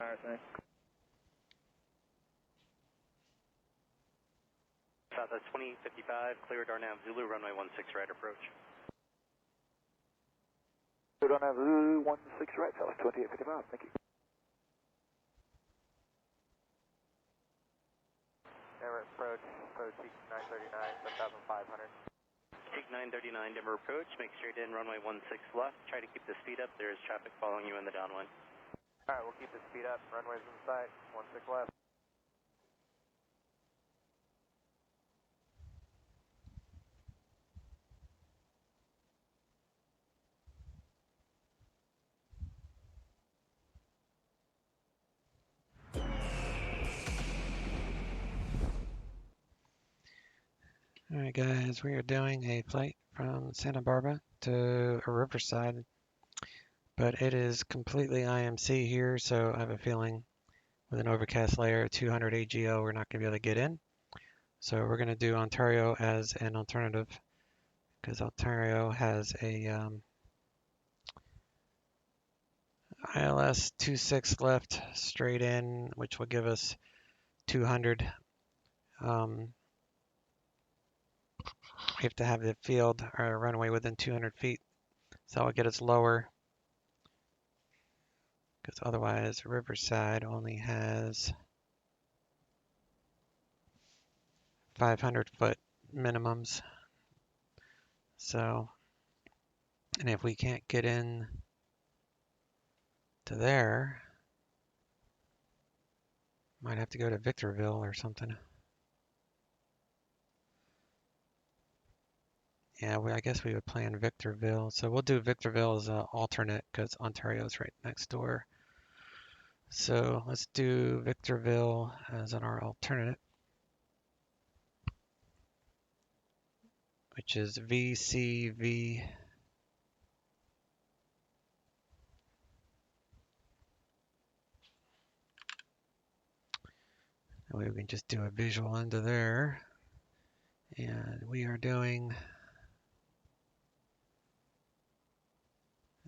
Alright, thanks. Southwest 2055, cleared RNAV Zulu, runway 16 right approach. Good on Zulu 16 right, South 2855, thank you. Denver approach, peak 939, 7500. Peak 939, Denver approach, make straight in, runway 16 left, try to keep the speed up, there is traffic following you in the downwind. Alright, we'll keep the speed up, runways in sight, 16 left. All right, guys, we are doing a flight from Santa Barbara to Riverside, but it is completely IMC here, so I have a feeling with an overcast layer, 200 AGL, we're not going to be able to get in. So we're going to do Ontario as an alternative because Ontario has a ILS 26 left straight in, which will give us 200. We have to have the field or runway within 200 feet. So I'll get us lower because otherwise Riverside only has 500-foot minimums. So, and if we can't get in to there, might have to go to Victorville or something. Yeah, I guess we would plan Victorville. So we'll do Victorville as an alternate because Ontario is right next door. So let's do Victorville as our alternate, which is VCV. That way we can just do a visual into there. And we are doing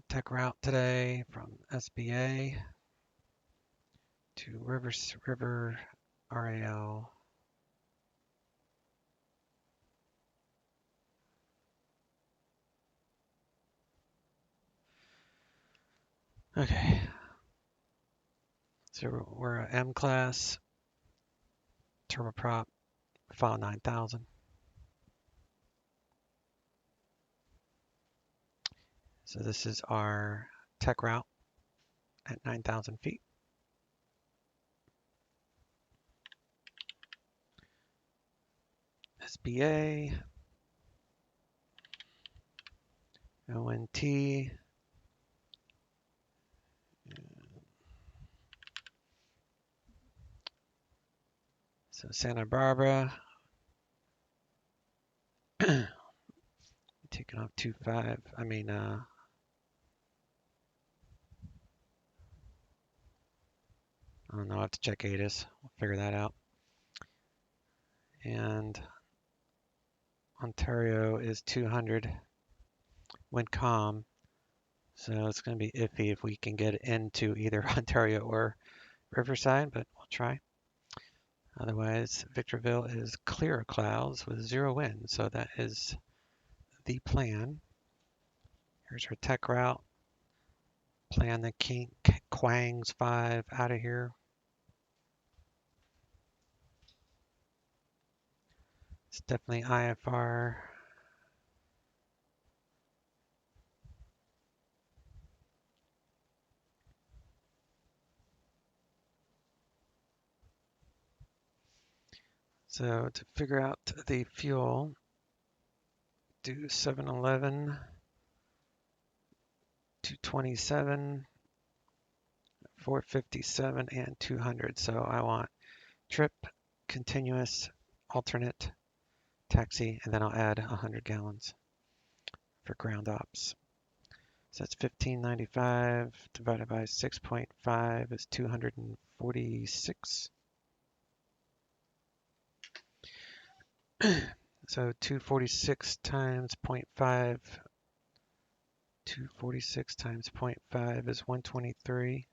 tech route today from SBA to River RAL. Okay. So we're a M class turboprop, file 9000. So this is our tech route at 9,000 feet. SBA, ONT, so Santa Barbara, taking off 25, I don't know, I have to check ATIS, we'll figure that out. And Ontario is 200, wind calm, so it's going to be iffy if we can get into either Ontario or Riverside, but we'll try. Otherwise, Victorville is clear clouds with 0 wind, so that is the plan. Here's our tech route. Plan the Quangs 5 out of here. It's definitely IFR. So to figure out the fuel, do 711, 227, 457, and 200. So I want trip, continuous, alternate, taxi, and then I'll add 100 gallons for ground ops. So that's 1595 divided by 6.5 is 246. So 246 times 0.5, 246 times 0.5 is 123.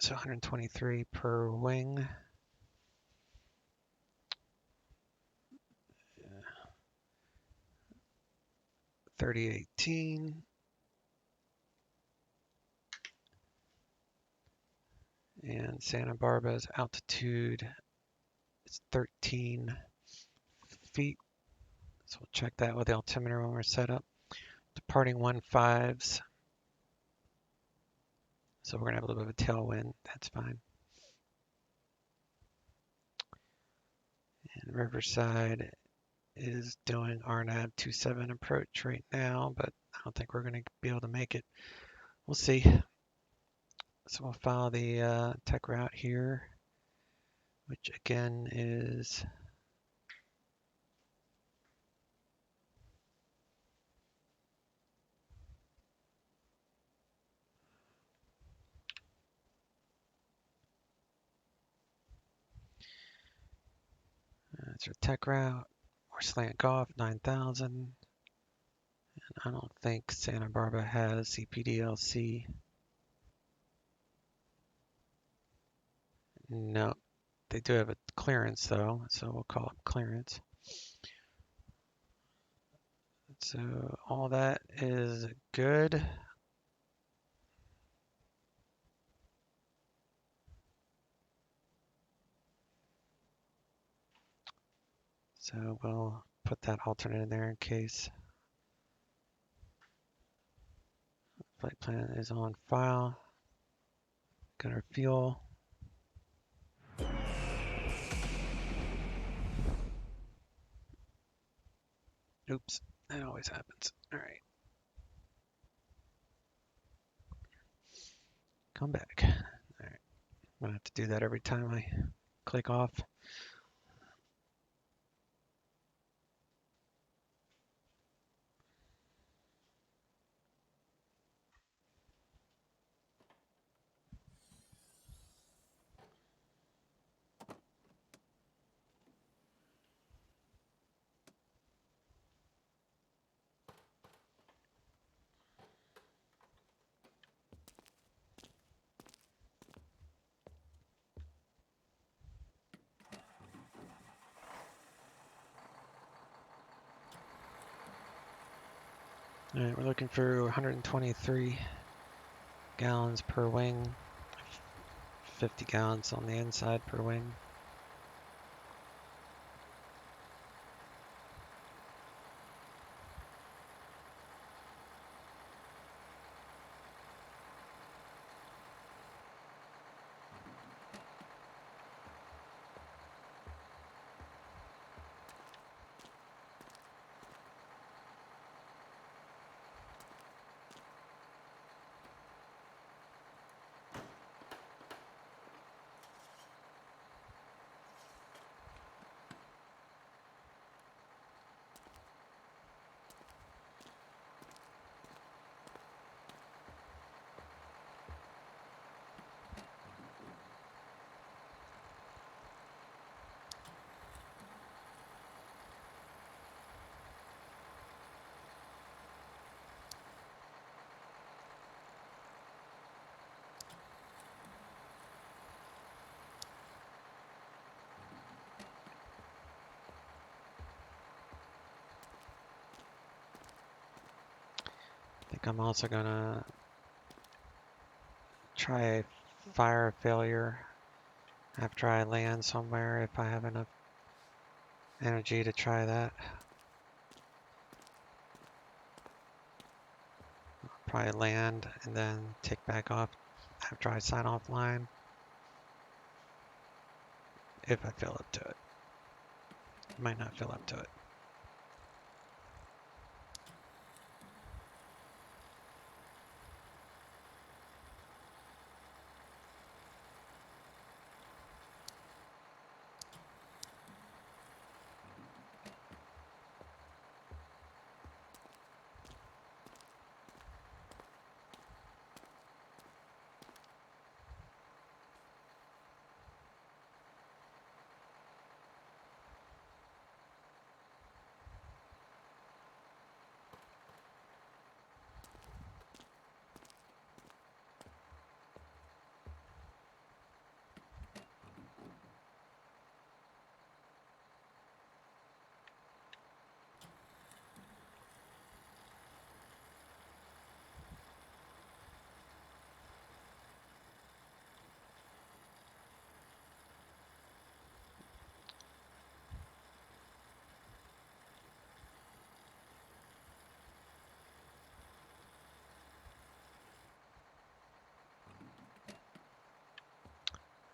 So 123 per wing. 3018. And Santa Barbara's altitude is 13 feet. So we'll check that with the altimeter when we're set up. Departing 15s. So we're going to have a little bit of a tailwind. That's fine. And Riverside is doing RNAV 27 approach right now, but I don't think we're going to be able to make it. We'll see. So we'll follow the tech route here, which again is that's our tech route. We're slant off 9,000. And I don't think Santa Barbara has CPDLC. No, they do have a clearance though, so we'll call it clearance. So all that is good. So we'll put that alternate in there in case. Flight plan is on file. Got our fuel. Oops, that always happens. All right. Come back. All right. I'm gonna have to do that every time I click off. All right, we're looking for 123 gallons per wing, 50 gallons on the inside per wing. I think I'm also gonna try a fire failure after I land somewhere if I have enough energy to try that. I'll probably land and then take back off after I sign off line if I fill up to it. Might not fill up to it.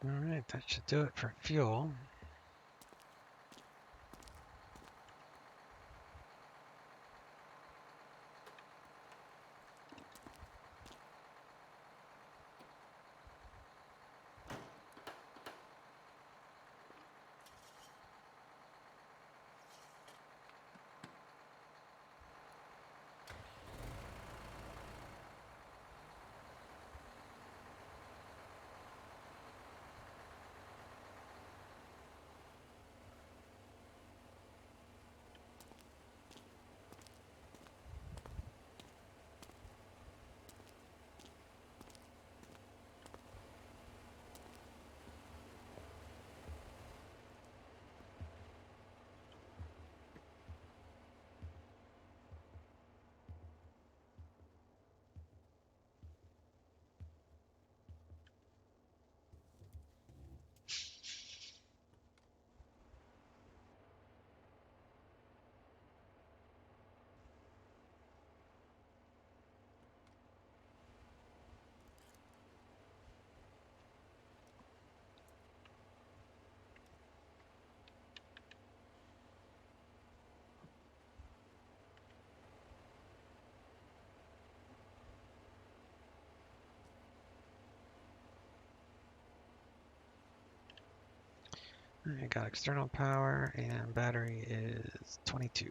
All right, that should do it for fuel. I got external power and battery is 22.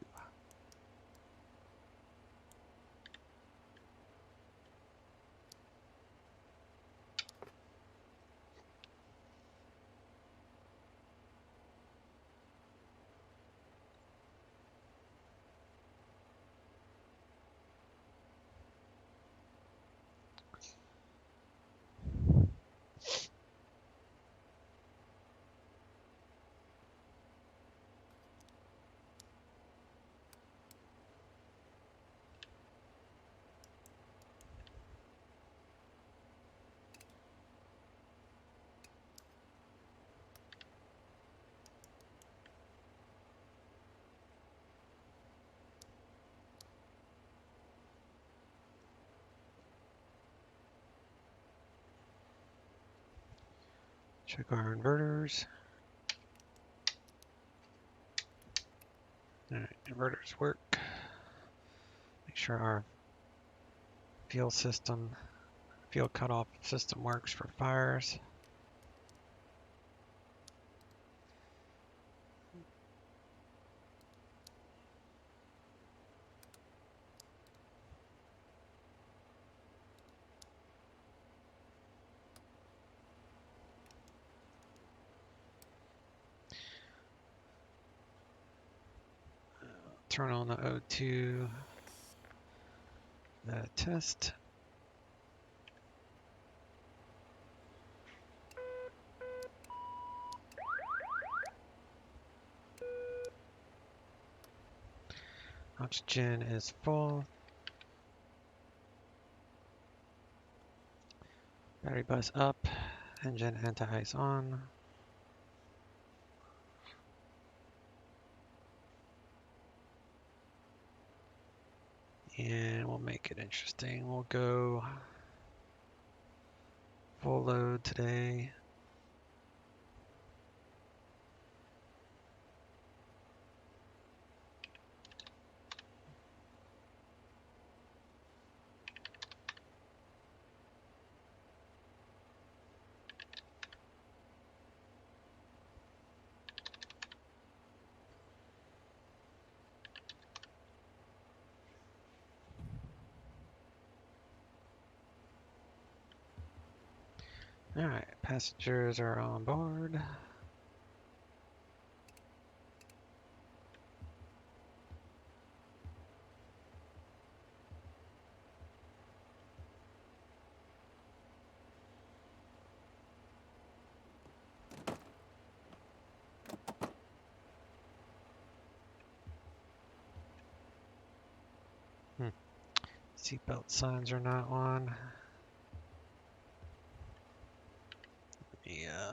Check our inverters. All right, inverters work. Make sure our fuel cutoff system works for fires. Turn on the O2, the test. Oxygen is full. Battery bus up. Engine anti-ice on. And we'll make it interesting. We'll go full load today. All right, passengers are on board. Seatbelt signs are not on. Yeah.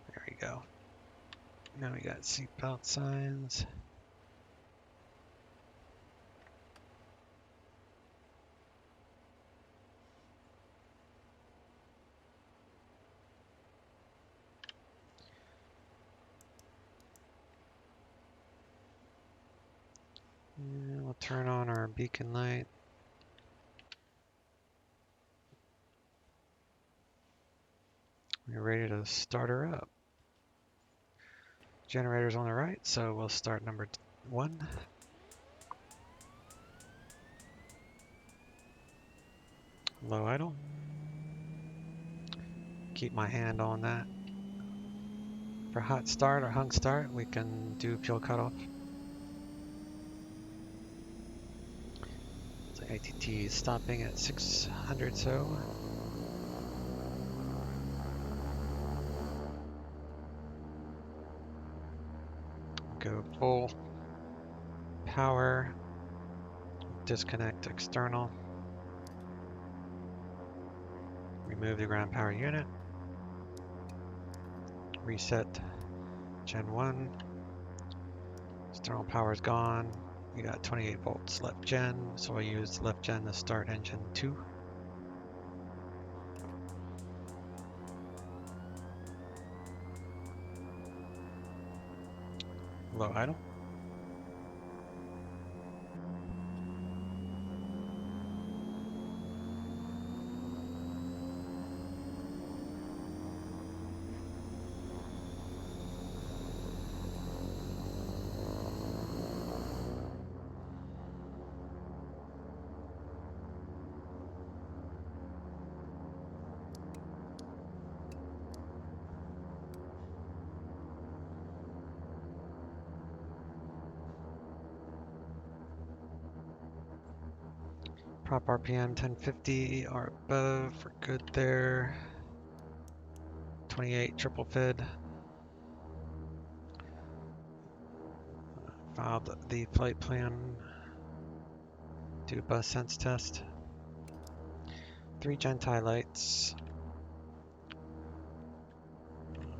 There we go. Now we got seatbelt signs. We'll turn on our beacon light. We're ready to start her up. Generator's on the right, so we'll start number 1. Low idle. Keep my hand on that. For hot start or hung start, we can do fuel cutoff. So ATT is stopping at 600 so. Go full power. Disconnect external. Remove the ground power unit. Reset Gen 1. External power is gone. We got 28 volts left gen, so I use left gen to start engine 2. Low idle. Prop RPM 1050 or above, we're good there. 28 triple fid. Filed the flight plan. Do bus sense test. 3 Genti lights.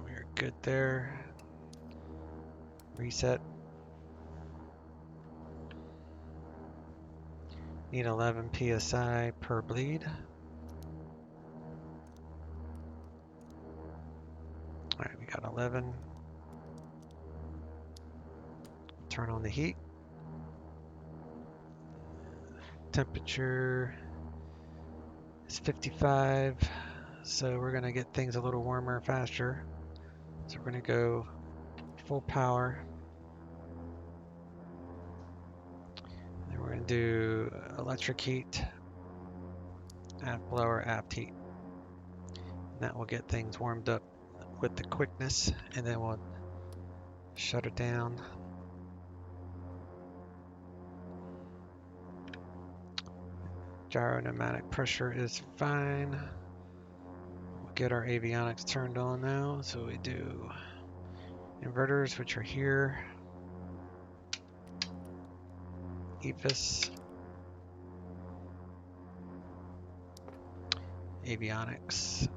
We're good there. Reset. Need 11 PSI per bleed. Alright, we got 11. Turn on the heat. Temperature is 55, so we're gonna get things a little warmer faster. So we're gonna go full power. Then we're gonna do electric heat, aft blower, aft heat. And that will get things warmed up with the quickness, and then we'll shut it down. Gyro pneumatic pressure is fine. We'll get our avionics turned on now. So we do inverters, which are here. EFIS. Avionics.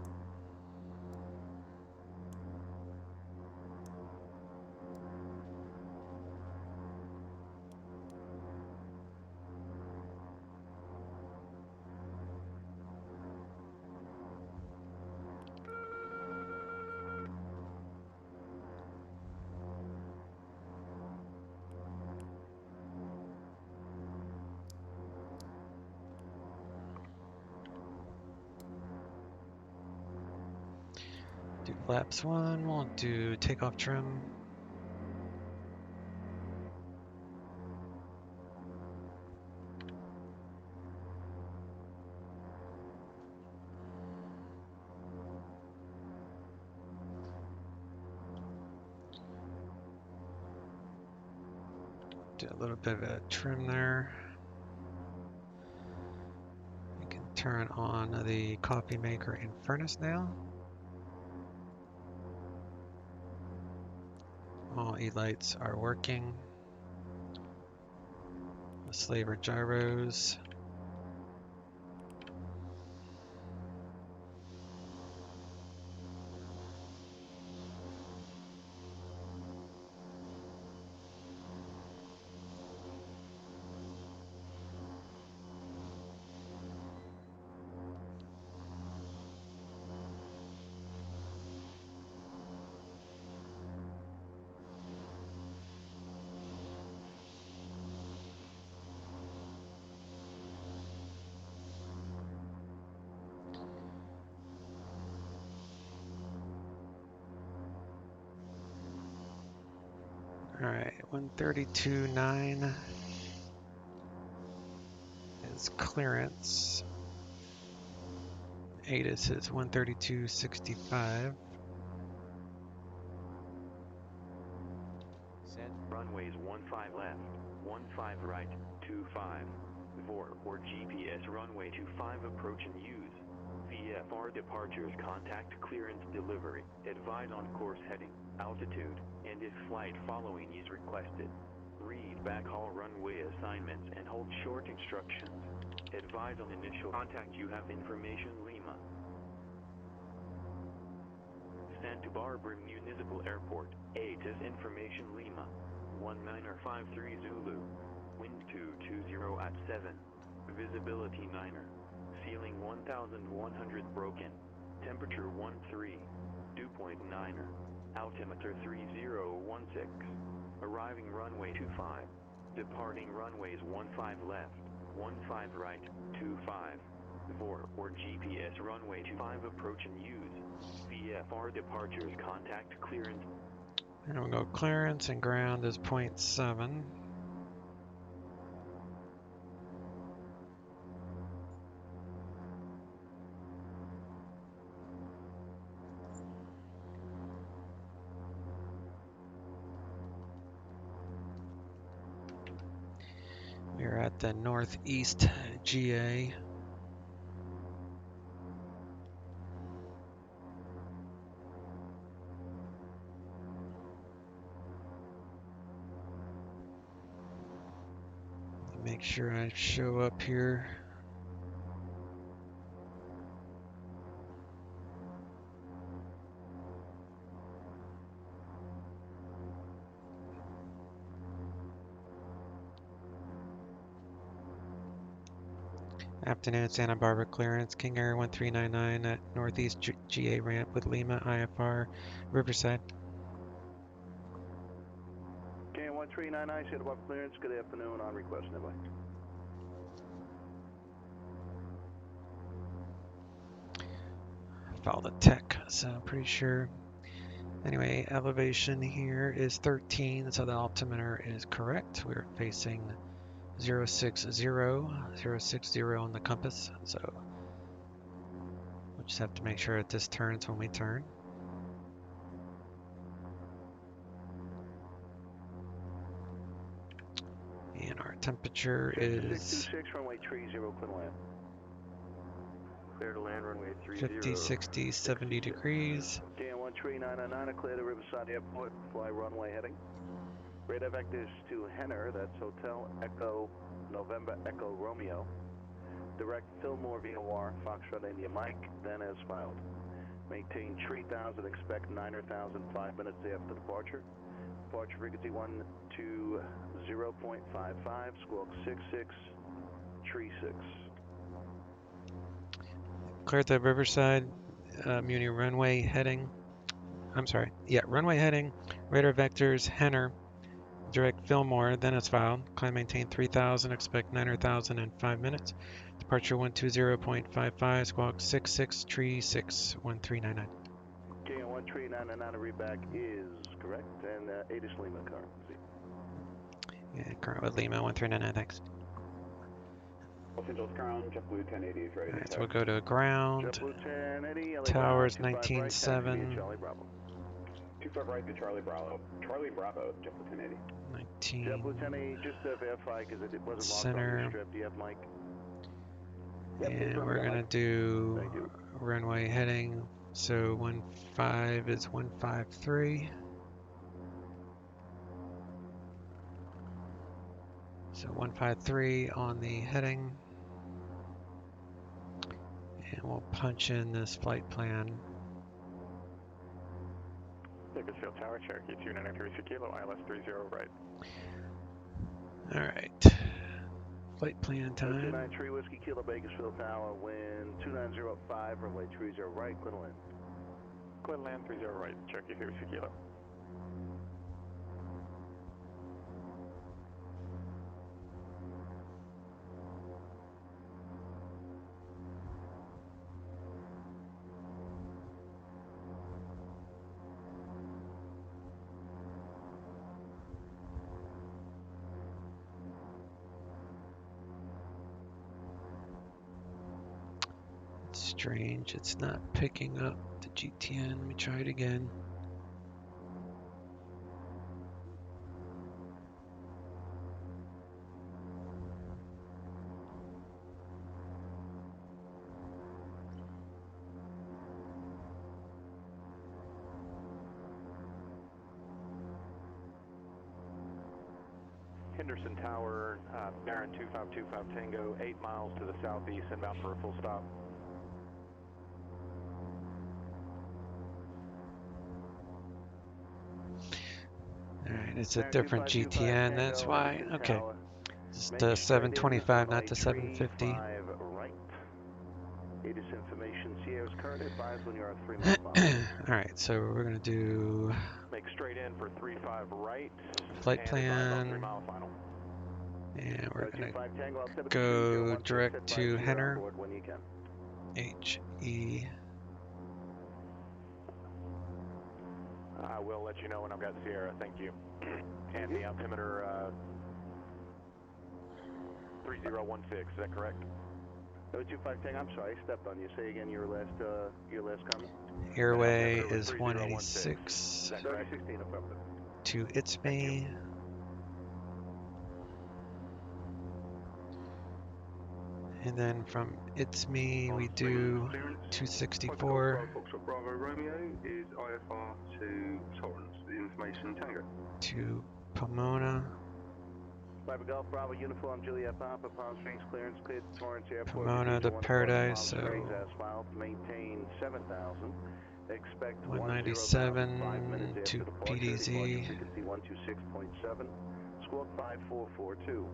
Do flaps 1, we'll do takeoff trim. Do a little bit of a trim there. We can turn on the coffee maker and furnace now. All E-lights are working. The slaver gyros. All right, 132.9 is clearance. ATIS is 132.65. Runways 15 left, 15 right, 25. VOR or GPS runway 25 approach and use. VFR departures contact clearance delivery. Advise on course heading, altitude, and if flight following is requested. Read backhaul runway assignments and hold short instructions. Advise on initial contact you have information Lima. Santa Barbara Municipal Airport, ATIS information Lima. 1953 Zulu. Wind 220 at 7. Visibility 9er. Ceiling 1100 broken. Temperature 13. Dew point 9er. Altimeter 3016. Arriving runway 25. Departing runways 15 left, 15 right, 25. VOR or GPS runway 25 approach and use. VFR departures contact clearance. And we'll go clearance and ground is 0.7. We're at the northeast GA. Make sure I show up here. Afternoon, Santa Barbara clearance, King Air 1399 at Northeast GA ramp with Lima, IFR, Riverside. King 1399, Santa Barbara clearance, good afternoon, on request, nearby. Follow the tech, so I'm pretty sure. Anyway, elevation here is 13, so the altimeter is correct. We're facing 060 on the compass, so we'll just have to make sure that this turns when we turn. And our temperature is 626, runway 30, clear to land. Clear to land, runway 30. 50, 60, 70 degrees. KN 13999, clear to Riverside Airport, fly runway heading. Radar vectors to Henner, that's Hotel Echo November Echo Romeo. Direct Fillmore VOR, Foxtrot India Mike, then as filed. Maintain 3000, expect 9,000, 5 minutes after departure. Departure frequency 120.55, squawk 6636. Clear the Riverside Muni runway heading. I'm sorry. Yeah, runway heading. Radar vectors Henner. Direct Fillmore, then as filed. Climb maintain 3000, expect 9,000 in 5 minutes. Departure 120.55, squawk 6636 1399. KN 13999, a readback is correct, and ATIS Lima currency. Yeah, current with Lima 1399, thanks. Los Angeles ground, JetBlue 1080 is ready. Alright, so we'll go to ground. JetBlue 1080, LA Towers ground, 19.7. Charlie Bravo. 25 right to Charlie Bravo. Charlie Bravo, JetBlue 1080. 19. JetBlue 1080, just to verify because it wasn't marked Center. on your strip. Do you have Mike? And we're gonna do Thank you. runway heading. So 15 is 153. So 153 on the heading. And we'll punch in this flight plan. Bakersfield Tower, Cherokee 293 Kilo, ILS 30 right. Alright. Flight plan time. 293 Whiskey Kilo, Bakersfield Tower, wind 2905, runway 30 right, clear to land. Clear to land 30 right, Cherokee 30 Kilo. strange. It's not picking up the GTN. Let me try it again. Henderson Tower, Baron 2525 Tango, 8 miles to the southeast, inbound for a full stop. Alright, it's a different GTN, that's why. Okay. It's the 725, not the 750. Right. Aegis information. Sierra's current advised when you're on 3 miles. Alright, so we're going to do Make straight in for 35 right. flight and advise on plan. 3 mile final. And we're going to 25 Tango, altimeter go 2016, direct to advise you're on Henner. board when you can. HE. I will let you know when I've got Sierra, thank you. And the altimeter 3016, is that correct? 025 Tango, I'm sorry, I stepped on you. Say again your last comment. Airway altimeter was is 3016. 186 Is that correct? 3016, affirmative. to It's Me. And then from It's Me, we do 264 Bravo Romeo is IFR to Torrance, the information Tango. to Pomona. Bravo Golf, Bravo Uniform, Juliet Papa, Palm Springs clearance cleared to Torrance Airport. Pomona to Paradise, so maintain 7,000. Expect 197 5 minutes after to departure. PDZ. Frequency 126.7. Squawk 5442.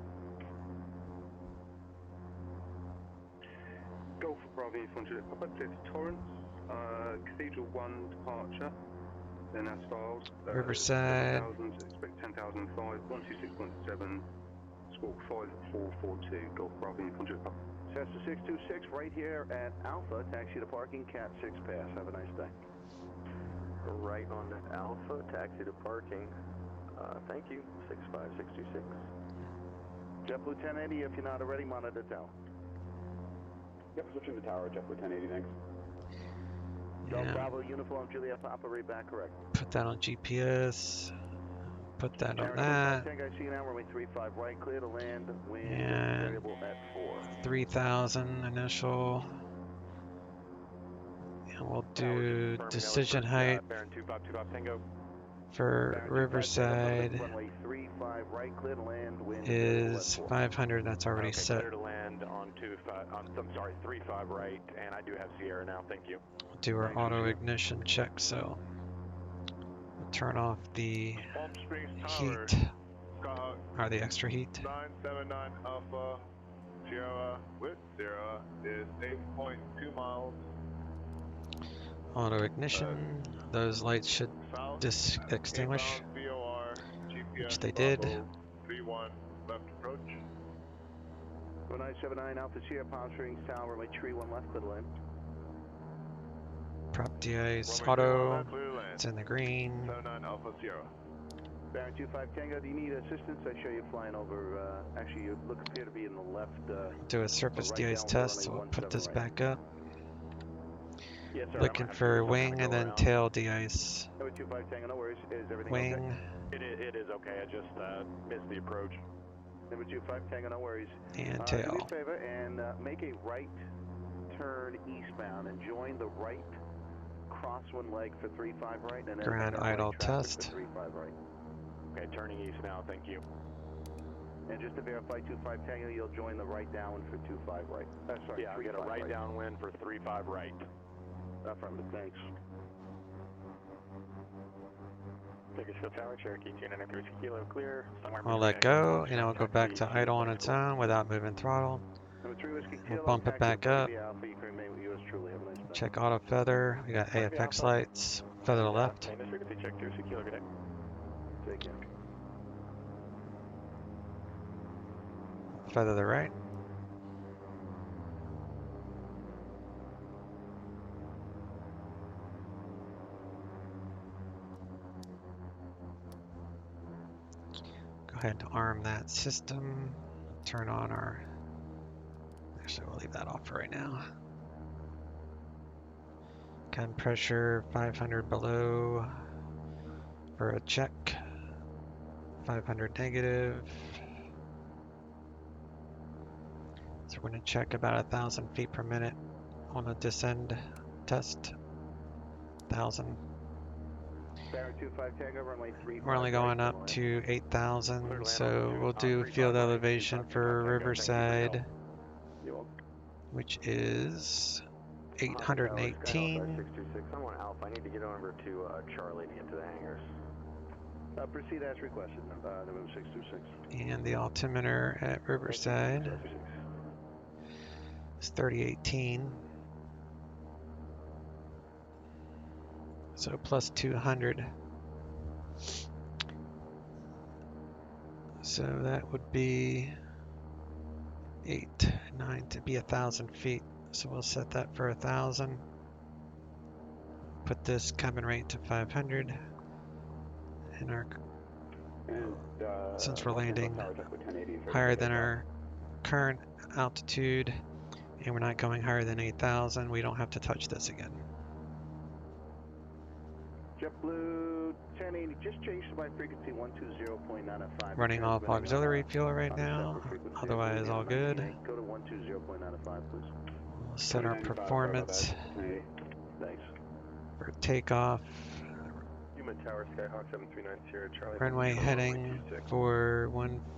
Golf Bravo Uniform Juliet Papa, cleared to Torrance. Cathedral 1 departure. Then as Styles. Riverside. 7,000, expect 10,005, 126.7. Squawk 5442. Golf Bravo Uniform Juliet Papa. Cessna 626 right here at Alpha. Taxi to parking, Cat 6 pass. Have a nice day. Right on Alpha, taxi to parking. Thank you, 65626. JetBlue 1080, if you're not already, monitor tower. Yep, switching to tower, JetBlue 1080, thanks. Golf Yeah, Bravo Uniform, Juliet Papa, read back correct. put that on GPS. Put that on Tango, that. Tango, I see you now, runway 35 right, clear to land, wind And variable at 4. 3,000 initial. And we'll do decision height Baron 2525 Tango. for Riverside Runway 35 right, clear to land, wind variable at is 4. 500. That's already Okay, set. clear to land on 35 right, and I do have Sierra now, thank you. We'll do our auto ignition check, so we'll turn off the Palm Springs Tower, heat, Skyhawk or the extra heat. 979 Alpha, Sierra with Sierra is 8.2 miles Auto ignition. Those lights should south, extinguish, inbound VOR, GPS which they Bravo, did. 31 left approach. 1979 Alpha Sierra, Palm Springs Tower, runway 31 left, clear to land. Prop de-ice Runway 31 auto. left, clear to land. It's in the green. 79 Alpha Sierra. Baron 25 Tango, do you need assistance? I show you flying over, actually you appear to be in the left. Do a surface right de-ice down test. runway We'll put 17 this right. back up. Yes, sir. Looking for wing and then tail de-ice. Number 25 Tango, no worries. Is everything Wing. okay? It is okay, I just missed the approach. Number 25 Tango, no worries. And Do me a tail. favor and make a right turn eastbound and join the right cross one leg for 35 right and then Ground enter right idle traffic test. for 35 right. Okay, turning east now, thank you. And just to verify 25 Tango, you'll join the right downwind for 25 right. Sorry, Yeah, I'll get a 35 right downwind for 35 right. Affirmative, thanks. Bakersfield Tower, Cherokee 293 Kilo, clear. I'll let go, and it will go back to idle on its own without moving throttle. Number 3 Whiskey We'll Kilo, bump it taxi back to up. Alpha, you can remain with yours truly. Have a nice day. Check auto feather. We got AFX lights. Feather to left. Famous frequency check 2 Kilo, good day. Take care. Feather to the right. Go ahead and arm that system. Turn on our... Actually, we'll leave that off for right now. Cabin pressure 500 below for a check. 500 negative. So we're going to check about 1,000 feet per minute on a descend test. 1,000. Barrett 25 Tango, runway 35. We're only going right, up to 8,000, so Clear we'll do field elevation for Riverside, which is 818. 626. I'm on Alpha. I need to get over to Charlie to get to the hangars. Proceed as requested, November 626. And the altimeter at Riverside is 3018. So plus 200. So that would be 8, 9 to be 1,000 feet. So we'll set that for 1,000. Put this cabin rate to 500. And our since we're landing higher than our current altitude and we're not going higher than 8,000, we don't have to touch this again. JetBlue 1080, just changed to my frequency 120.95. Running off auxiliary fuel right now, otherwise all good. Go to 120.95, please. We'll set our performance Thanks. for takeoff. Tower, Skyhawk 7390, Charlie. Runway heading for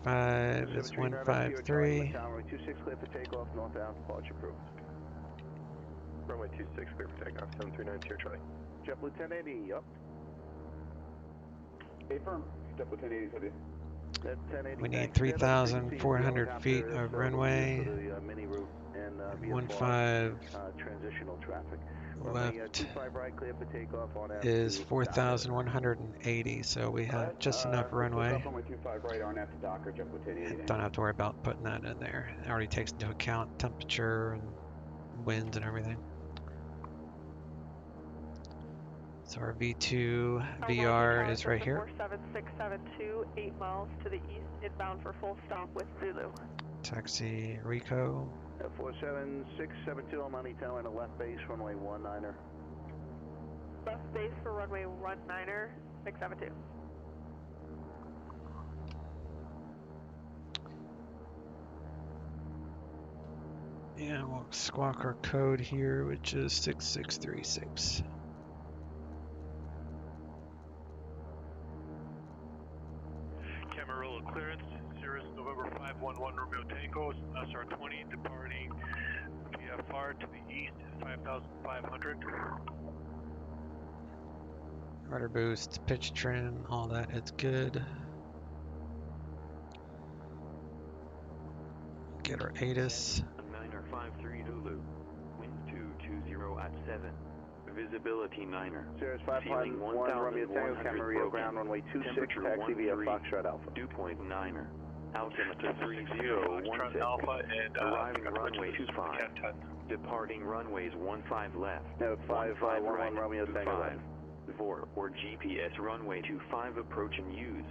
15 is 153. Runway 26 clear for takeoff, northbound, departure approved. Runway 26 clear for takeoff 7390, Charlie. JetBlue 1080, up. Affirm. JetBlue 1080 is with you. That 1080, We need thanks. 3,400 feet of runway. Mini route and 15 transitional traffic. left 25 right clear for takeoff on is 4,180, so we have just enough runway. Runway 25 right on after Docker, JetBlue 1080. Don't have to worry about putting that in there. It already takes into account temperature and winds and everything. So our V2 VR is right here. 47672, 8 miles to the east, inbound for full stop with Zulu. Taxi Rico. 47672, I'm on Tower and a left base, runway 19er. Left base for runway 19er, 672. And we'll squawk our code here, which is 6636. Camarillo clearance, Cirrus November 511 Romeo Tango, SR20 departing VFR to the east, 5,500. Rudder boost, pitch trim, all that is good. Get our ATIS. 9er53 Lulu, wind 220 at 7, visibility 9er. Cirrus 551 Romeo Tango, Camarillo ground, runway 26, taxi via Foxtrot Alpha. Dew point 9er, altimeter 3016, Alpha and arriving runway 25, departing runways 15 left, 15 right, Romeo Tango 5, VOR or GPS runway 25 approach and use.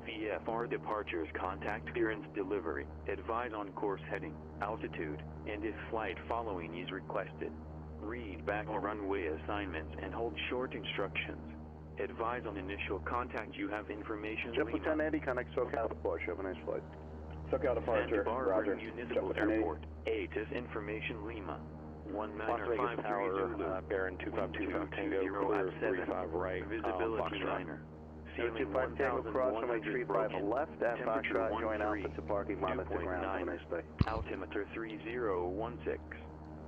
VFR departures, contact clearance delivery, advise on course heading, altitude, and if flight following is requested. Read back the runway assignments and hold short instructions. Advise on initial contact you have information. JetBlue 1080, connect SoCal departure, have a nice flight. SoCal departure, Roger. Municipal Airport, ATIS information Lima. 1953 Zulu, Baron 2525 Tango, clear 35 right, visibility Foxtrot. 9er. Ceiling 25 Tango cross, runway 1,100 35 broken. left, at Temperature Foxtrot, join 13. Alpha to parking, monitor ground, have a nice day. Altimeter 3016.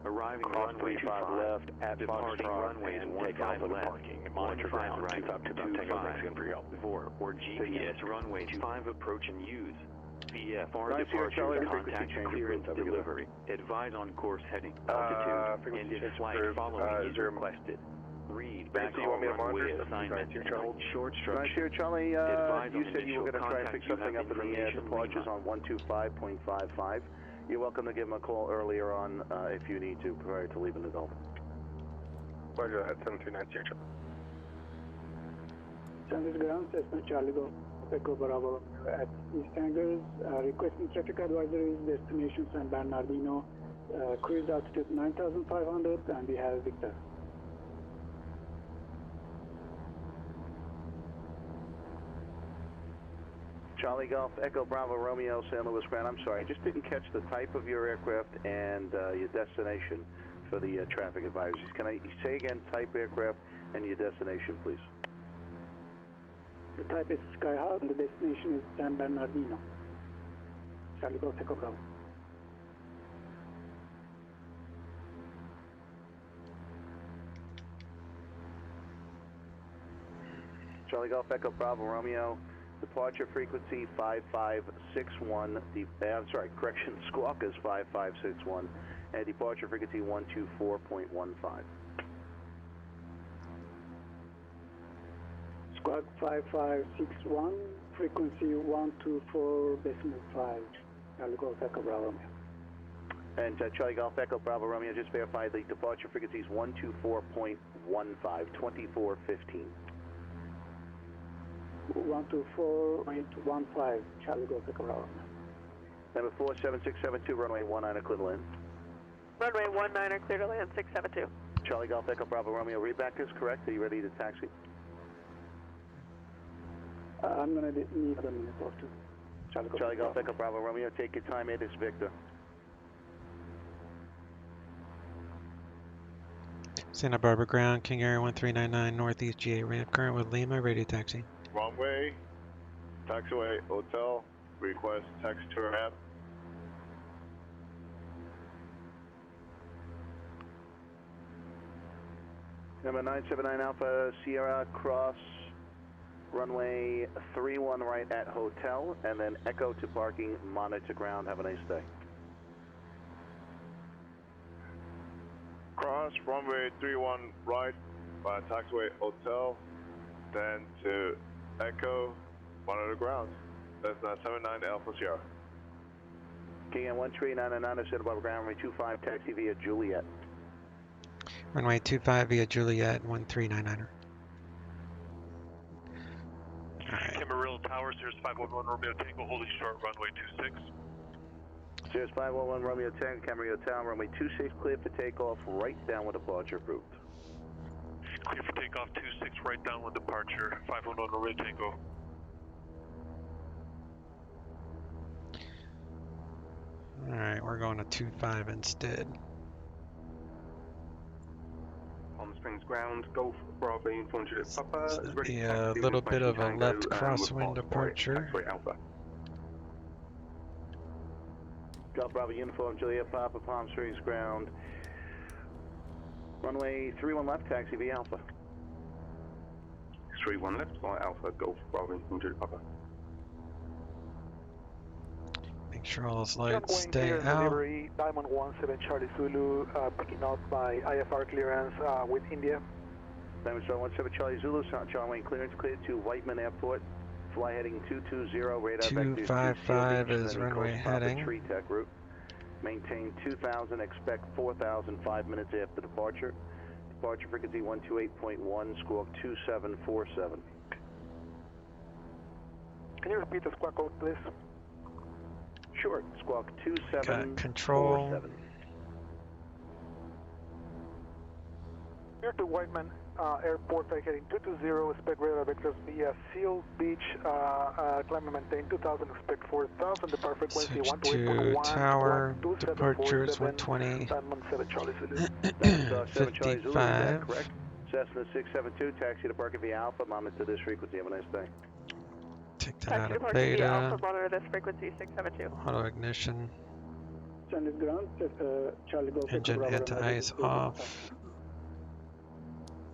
Arriving Cross runway 35 25 left at departing Foxtrot runways and 15 take Alpha to left, parking. Monitor 15 ground, right, 252 Tango, thanks again for your help. VOR or GPS runway 25 approach and use. VFR Nice here, departure, Charlie. Frequency contact change clearance approved. Have a good delivery. Advise on course heading, altitude, and if flight following is requested. Read back you all want me to monitor? runway assignments and hold short Nice instructions. here, Charlie. Advise You on said you were initial going to try and pick contact. You something have up in the air. information Departures Lima. on 125.55. You're welcome to give him a call earlier on if you need to, prior to leaving the building. Roger that, 7390, Charlie. Sanders ground, Cessna Charlie Go, Echo Bravo at East Angles. Requesting traffic advisories, destination San Bernardino, cruise altitude 9,500, and we have Victor. Charlie Golf Echo Bravo Romeo San Luis ground. I'm sorry, I just didn't catch the type of your aircraft and your destination for the traffic advisories. Can I say again type aircraft and your destination, please? The type is Skyhawk and the destination is San Bernardino. Charlie Golf Echo Bravo. Charlie Golf Echo Bravo Romeo, departure frequency 5561, Squawk is 5561, and departure frequency 124.15. Squawk 5561, frequency 124.5, Charlie Golf Echo Bravo Romeo. And Charlie Golf Echo Bravo Romeo, just verify the departure frequency is 124.15, 2415. 124.15, Charlie Golf Echo Bravo. Number 47672, runway 19 clear to land. Runway 19 clear to land, 672. Charlie Golf Echo Bravo Romeo, readback is correct. Are you ready to taxi? I'm going to need a minute or two. Charlie Golf Echo Bravo Romeo, take your time, it is Victor. Santa Barbara ground, King Air 1399 Northeast GA ramp, current with Lima, radio taxi. Runway, taxiway, hotel, request taxi to ramp. Number 979 Alpha Sierra, cross runway 31 right at hotel, and then echo to parking, monitor ground. Have a nice day. Cross runway 31 right by taxiway hotel, then to echo, monitor ground. That's 979 Alpha Sierra. KM 13999, Santa Barbara ground, runway 25, taxi via Juliet. Runway 25 via Juliet 1399er. Camarillo Tower, Sears 511 Romeo Tango, holding short, runway 26. Sears 511 Romeo Tango, Camarillo Tower, runway 26, clear for takeoff, right downward departure approved. Clear for takeoff 26, right downwind departure, 511 Romeo Tango. Alright, we're going to 25 instead. Palm Springs ground, Golf Bravo in 400 Papa. So that'd be a little bit of a left crosswind departure. Alpha. Golf Bravo Uniform Juliet Papa, Palm Springs ground. Runway 31 left, taxi via Alpha. 31 left by Alpha, Golf Bravo in 400 Papa. Make sure all those lights stay out. Delivery, Diamond 17 Charlie Zulu, picking up by IFR clearance with India. Diamond 17 Charlie Zulu, Charlie Wayne clearance cleared to Whiteman Airport. Fly heading 220, radar vectors 255 is runway heading. Tree Tech route. Maintain 2000, expect 4000 5 minutes after departure. Departure frequency 128.1, squawk 2747. Can you repeat the squawk code, please? Sure, squawk 2747. Got control. Here to Whiteman Airport, heading 220, expect radar vectors via Seal Beach, climb and maintain 2000, expect 4000, depart frequency Switch to tower, departures 120, 55. Correct. Cessna 672, taxi to parking via Alpha, monitor this frequency. Have a nice day. Take that Taxi out to of parking via Alpha, beta, monitor this frequency, 672. auto ignition, Standard ground, Charlie Golf Echo engine Bravo anti-ice Romeo. off,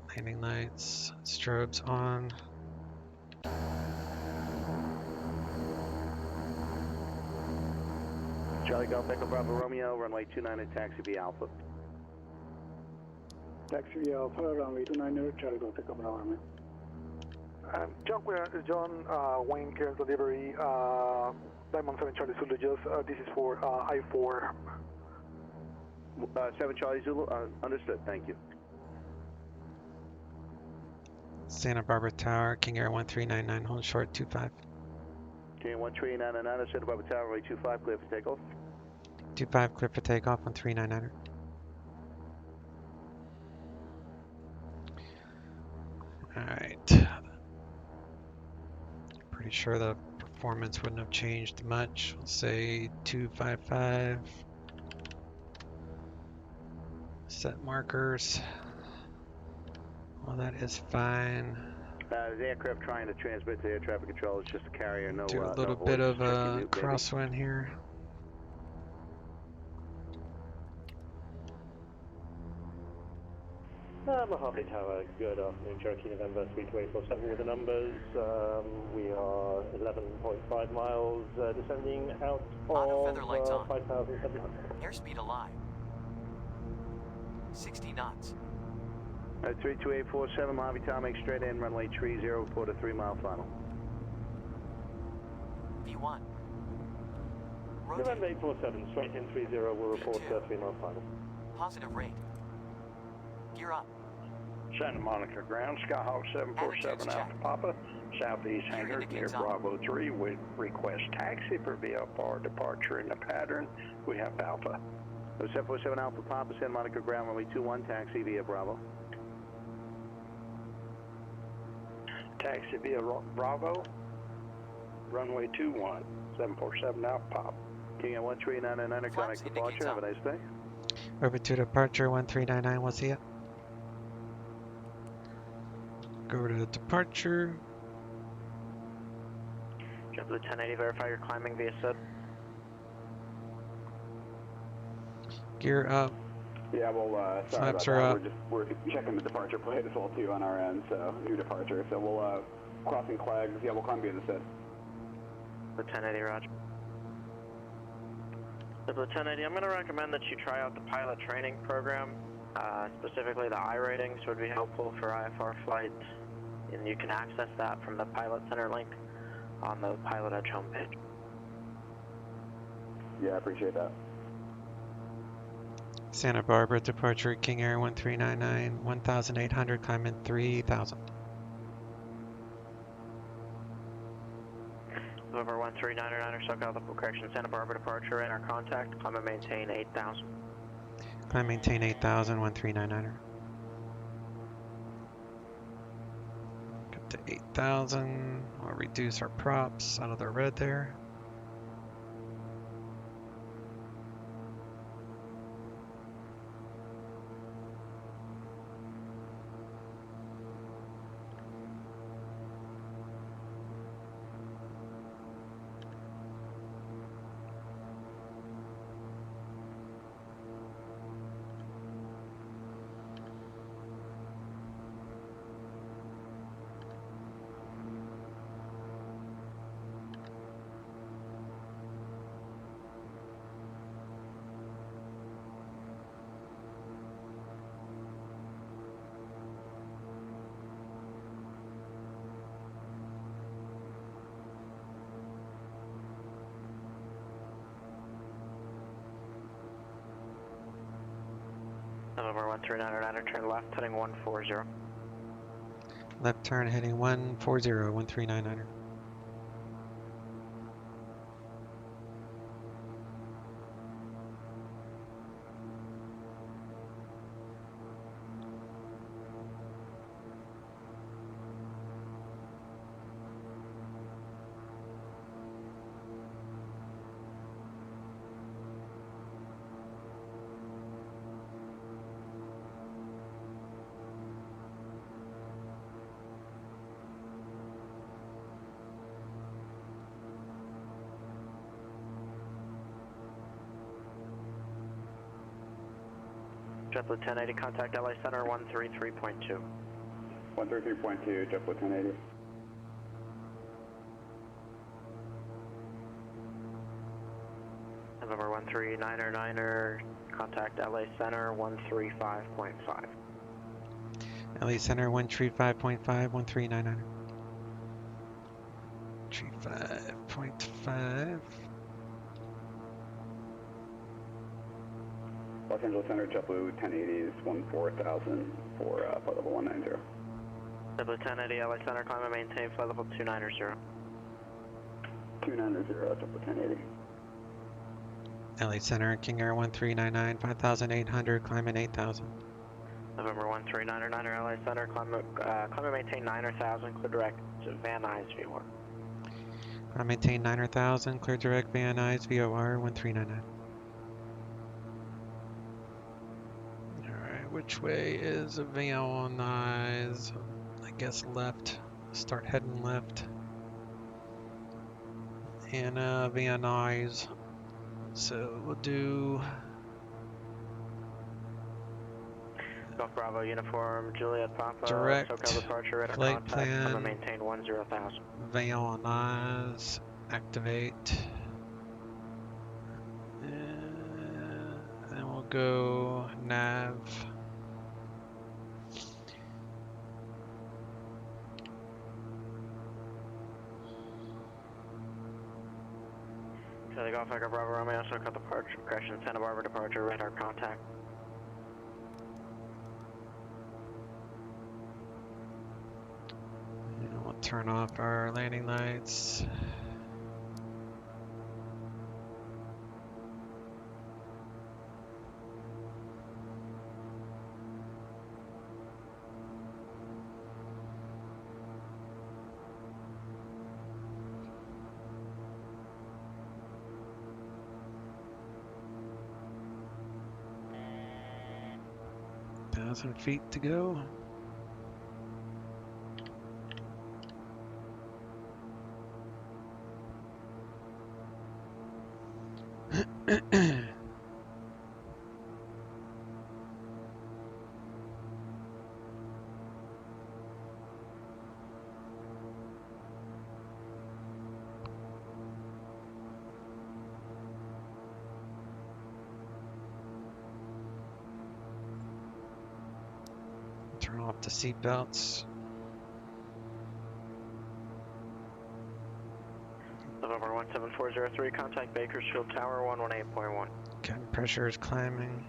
landing lights, strobes on. Charlie Golf Echo Bravo Romeo, runway 29 at taxi via Alpha. Taxi via Alpha, runway 29, Charlie Golf Echo Bravo Romeo. John Wayne clearance delivery, Diamond 7 Charlie Zulu, just this is for I-4. 7 Charlie Zulu, understood, thank you. Santa Barbara Tower, King Air 1399, hold short 25. King 13999, Santa Barbara Tower, runway 25, clear for takeoff. 25, clear for takeoff on 399er. Alright. Pretty sure the performance wouldn't have changed much. We'll say 255. Set markers. Well, that is fine. The aircraft trying to transmit to air traffic control. It's just a carrier, no Do a no little voice. bit of Check your mute, baby. crosswind here. Mojave Tower, good afternoon, Cherokee November 3247 with the numbers. We are 11.5 miles descending out Auto feather lights of on. 5,700. Airspeed alive. 60 knots. 32847, Mojave Tower, make straight in, runway 30, report a 3-mile final. V1. November 847, straight in 30, will report 3-mile final. Positive rate. Gear up. Santa Monica ground, Skyhawk 747 Alpha Papa, southeast hangar near Bravo 3, with request taxi for VFR departure in the pattern. We have Alpha. 747 Alpha Papa, Santa Monica ground, runway 21, taxi via Bravo. Taxi via Bravo, runway 21, 747 Alpha Papa. King at 1399, connect departure, have a nice day. Over to departure 1399, we'll see it. Go to departure. JetBlue 1080, verify you're climbing via SID. Gear up. Yeah, well, sorry about Flaps are that. up. We're checking the departure plate as well too on our end, so new departure. So we'll crossing flags. Yeah, we'll climb via the SID. The 1080, roger. JetBlue 1080, I'm going to recommend that you try out the pilot training program. Specifically, the I ratings would be helpful for IFR flights, and you can access that from the Pilot Center link on the PilotEdge homepage. Yeah, I appreciate that. Santa Barbara departure King Air 1399, 1800, climbing 3000. November 1399, SoCal, correction, Santa Barbara departure, enter contact, climb and maintain 8000. Climb maintain 8000, 1399. Up to 8000. We'll reduce our props out of the red there. November 1399, turn left, heading 140. Left turn heading 140, 1399. JetBlue 1080, contact LA Center 133.2. 133.2, JetBlue 1080. November 1399, contact LA Center 135.5. LA Center 135.5, 1399. 35.5. Los Angeles Center, JetBlue 1080 is 14,000 for flight level 190. JetBlue 1080, LA Center, climb and maintain flight level 290. 290, JetBlue 1080. LA Center, King Air 1399, 5800, climbing 8000. November 1399, LA Center, climb and maintain 9000, clear direct to Van Nuys V1. Maintain 9,000, clear direct VNIs, VOR 1399. Alright, which way is a VNIs? I guess left. Start heading left. And VNIs. So we'll do Golf Bravo Uniform, Juliet Papa, direct SoCal departure, radar flight contact, plan. I'm maintain 10,000. VNIs, activate. And then we'll go nav. Charlie Golf Echo Bravo Romeo, SoCal departure, correction, Santa Barbara departure, radar contact. And we'll turn off our landing lights. Feet to go. Turn off the seat belts. November 17403, contact Bakersfield Tower 118.1. Cabin pressure is climbing.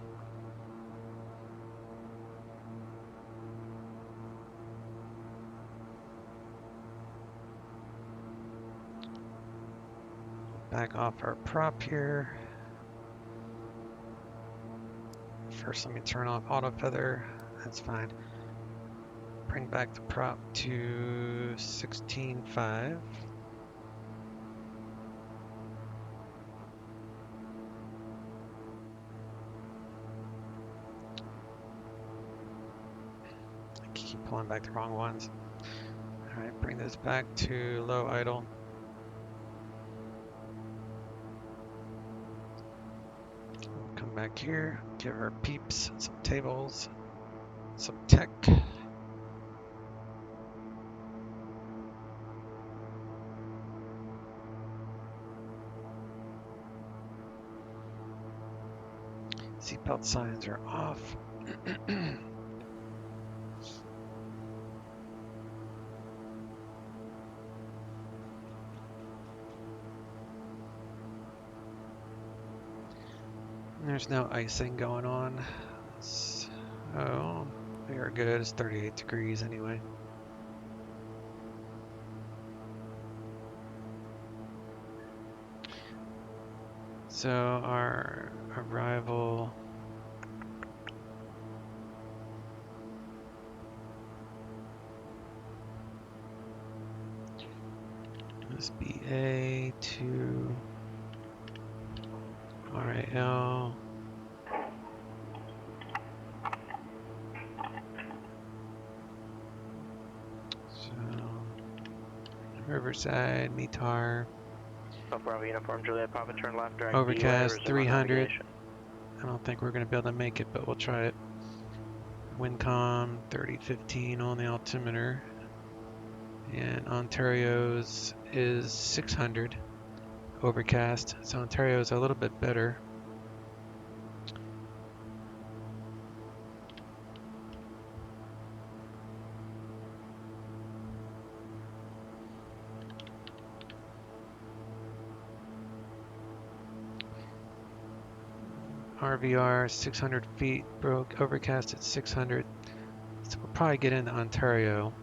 Back off our prop here. First, let me turn off auto feather. That's fine. Bring back the prop to 16.5. I keep pulling back the wrong ones. All right, bring this back to low idle. Come back here, give our peeps some tables, some tech. Seatbelt signs are off. There's no icing going on. So we are good. It's 38 degrees anyway. So our arrival must be A to RAL. So Riverside, Mitar. Bravo Uniform, Juliet Papa, turn left, direct Overcast 300. I don't think we're going to be able to make it, but we'll try it. Windcom 3015 on the altimeter. And Ontario's is 600. Overcast. So Ontario's a little bit better. RVR 600 feet, broke, overcast at 600. So we'll probably get into Ontario.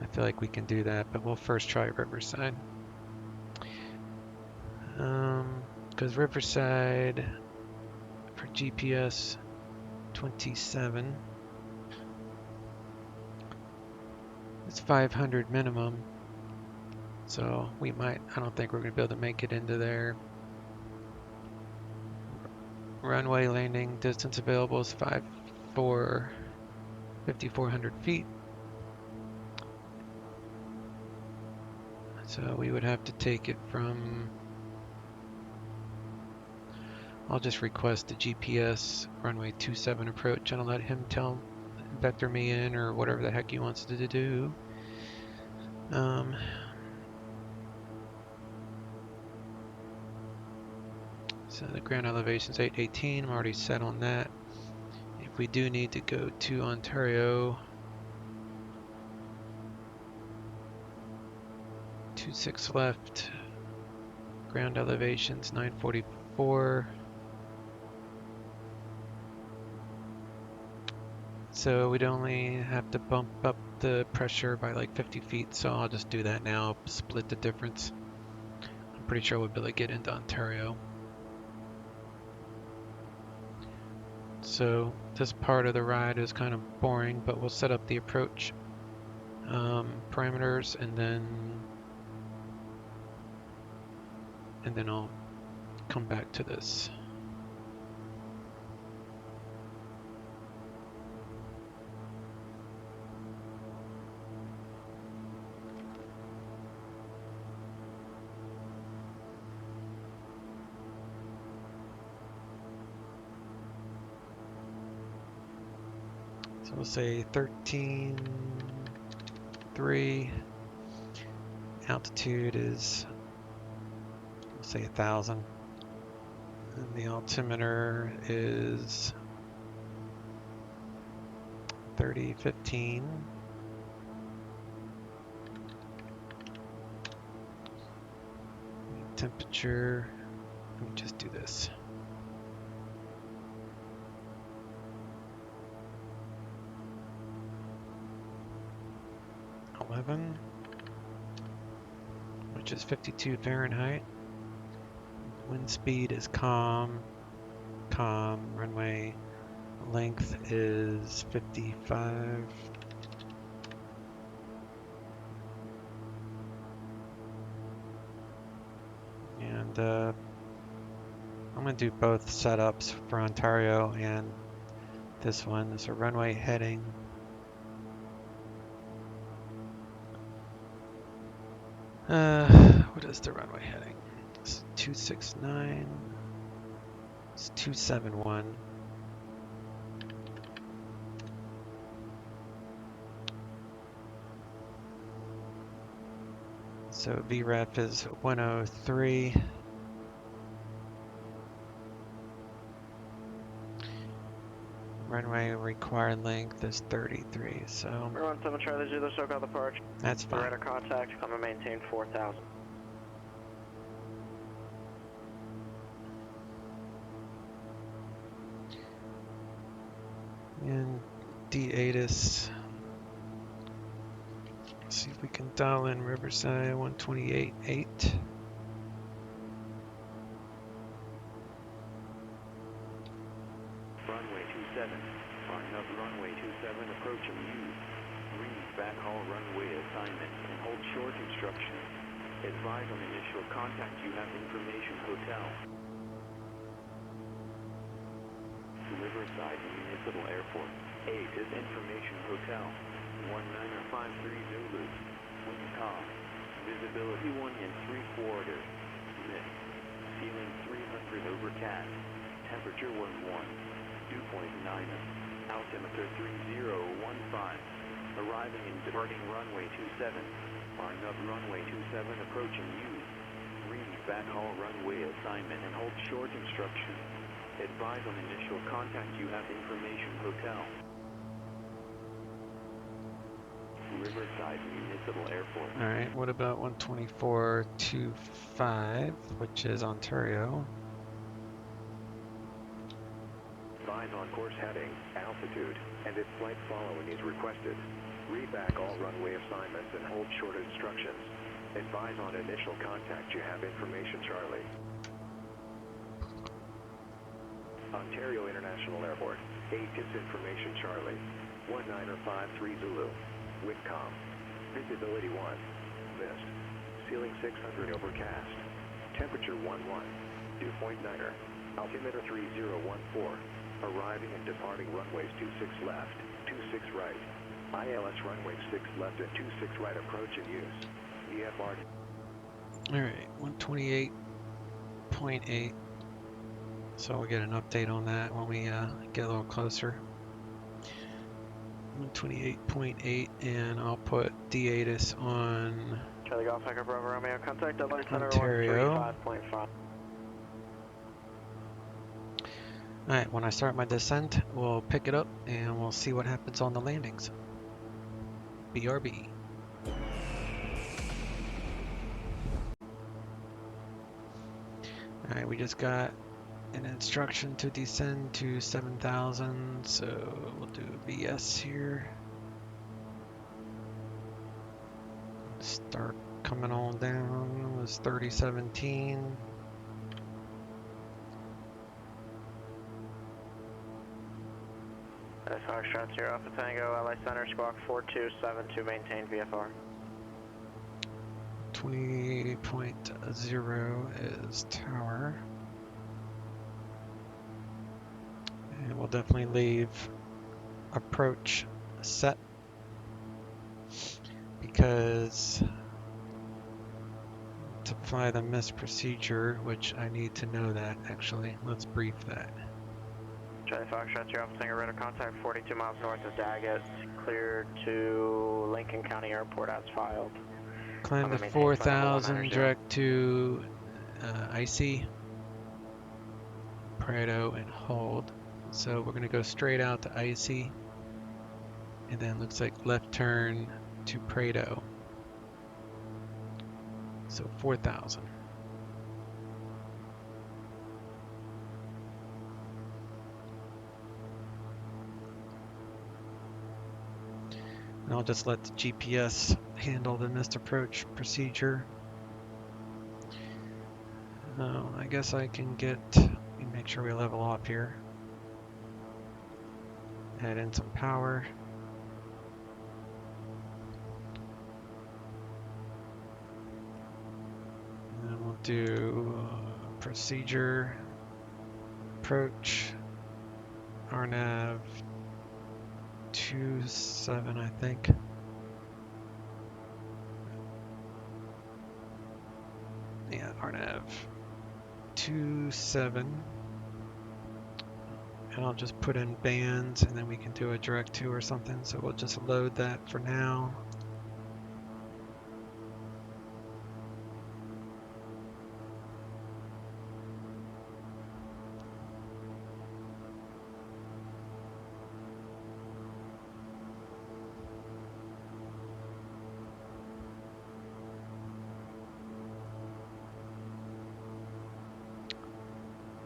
I feel like we can do that, but we'll first try Riverside. Because Riverside for GPS 27. It's 500 minimum. So we might, I don't think we're going to be able to make it into there. Runway landing distance available is 5,400 feet. So we would have to take it from, I'll just request the GPS runway 27 approach and I'll let him vector me in or whatever the heck he wants to do. So the ground elevation is 818. I'm already set on that. If we do need to go to Ontario, 26 left. Ground elevation's 944. So we'd only have to bump up the pressure by like 50 feet. So I'll just do that now. Split the difference. I'm pretty sure we'll be able to get into Ontario. So this part of the ride is kind of boring, but we'll set up the approach parameters and then I'll come back to this. So we'll say 13.3. Altitude is, we'll say 1,000. And the altimeter is 3015. Temperature, let me just do this. Which is 52 Fahrenheit. Wind speed is calm. Runway length is 55. And I'm going to do both setups for Ontario and this one. So runway heading. What is the runway heading? It's 269. It's 271. So VREF is 103. Runway required length is 33, so... We're on 7 Charlie Zulu, SoCal approach. That's fine. Radar contact, come and maintain 4,000. And D-ATIS. Let's see if we can dial in Riverside 128.8. Runway 27, flying up runway 27, approach and use. Read backhaul runway assignment and hold short instructions. Advise on initial contact you have information hotel. Riverside Municipal Airport. 8 is information hotel. 1953 Zulu. Wind calm. Visibility 1 and 3/4. Mist. Ceiling 300 overcast. Temperature 11. Dew point 9. Altimeter 3015. Arriving and departing runway 27. Flying up runway 27, approaching use. Read backhaul runway assignment and hold short instructions. Advise on initial contact you have information hotel. Riverside Municipal Airport. Alright, what about 124.25, which is Ontario? Advise on course heading, altitude, and if flight following is requested. Read back all runway assignments and hold short instructions. Advise on initial contact you have information Charlie. Ontario International Airport. 8 is information Charlie. 1953 Zulu. Wind calm. Visibility 1. Mist. ceiling 600 overcast. Temperature 11, dew point 9er. Altimeter 3014. Arriving and departing runways 26 left, 26 right. ILS runway 6 left and 26 right approach in use. VFR. Alright, 128.8. So we'll get an update on that when we get a little closer. 128.8, and I'll put D8 on Charlie Golf Echo Bravo Romeo. Contact Deadline Center Ontario. 135.5. Alright, when I start my descent, we'll pick it up and we'll see what happens on the landings. BRB. Alright, we just got an instruction to descend to 7,000, so we'll do VS here. Start coming on down. It was 3017. Foxtrot 0 Alpha Tango, LA Center, squawk 4272, maintain VFR. 20.0 is tower. And we'll definitely leave approach set because to fly the missed procedure, which I need to know that actually. Let's brief that. Charlie Foxtrot 0 Alpha Tango, radar contact 42 miles north of Daggett, clear to Lincoln County Airport as filed. Climb to 4,000, direct to IC, Prado, and hold. So we're going to go straight out to IC, and then looks like left turn to Prado. So 4,000. And I'll just let the GPS handle the missed approach procedure. I guess I can make sure we level up here. Add in some power. And then we'll do procedure, approach, RNAV 27, I think. Yeah, RNAV 27. And I'll just put in bands and then we can do a direct to or something. So we'll just load that for now.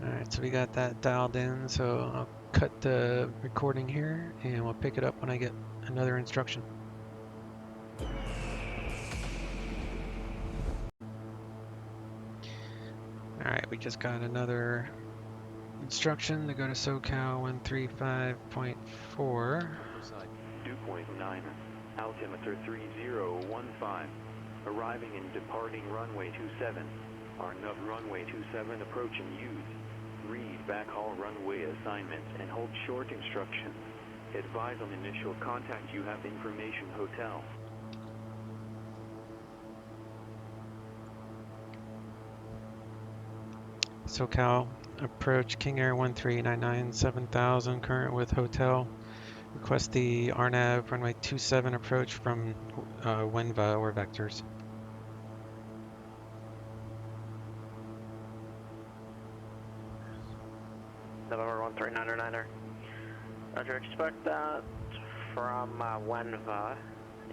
Alright, so we got that dialed in, so I'll cut the recording here and we'll pick it up when I get another instruction. Alright, we just got another instruction to go to SoCal 135.4. Dew point 9, altimeter 3015. Arriving and departing runway 27. RNAV runway 27 approach and use. Read backhaul runway assignments and hold short instructions. Advise on initial contact you have information hotel. SoCal approach King Air 1399 7000 current with hotel. Request the RNAV runway 27 approach from WINVA or vectors. November 139er. Roger, expect that from WINVA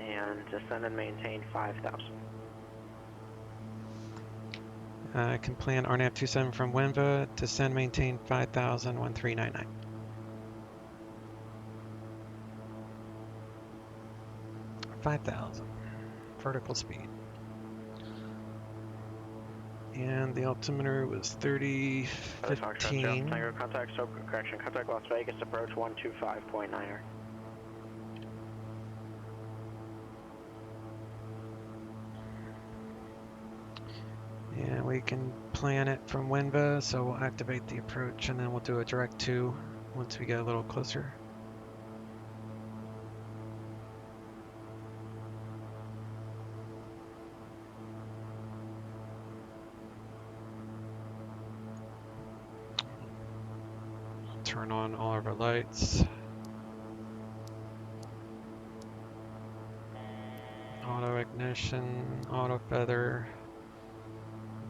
and descend and maintain 5,000. I can plan RNAV 27 from WINVA, descend, maintain 5,000, 1399. Vertical speed. And the altimeter was 3015. Contact SoCal, correction, contact Las Vegas, approach 125.9er. we can plan it from Winva, so we'll activate the approach and then we'll do a direct 2 once we get a little closer. Turn on all of our lights. Auto ignition, auto feather.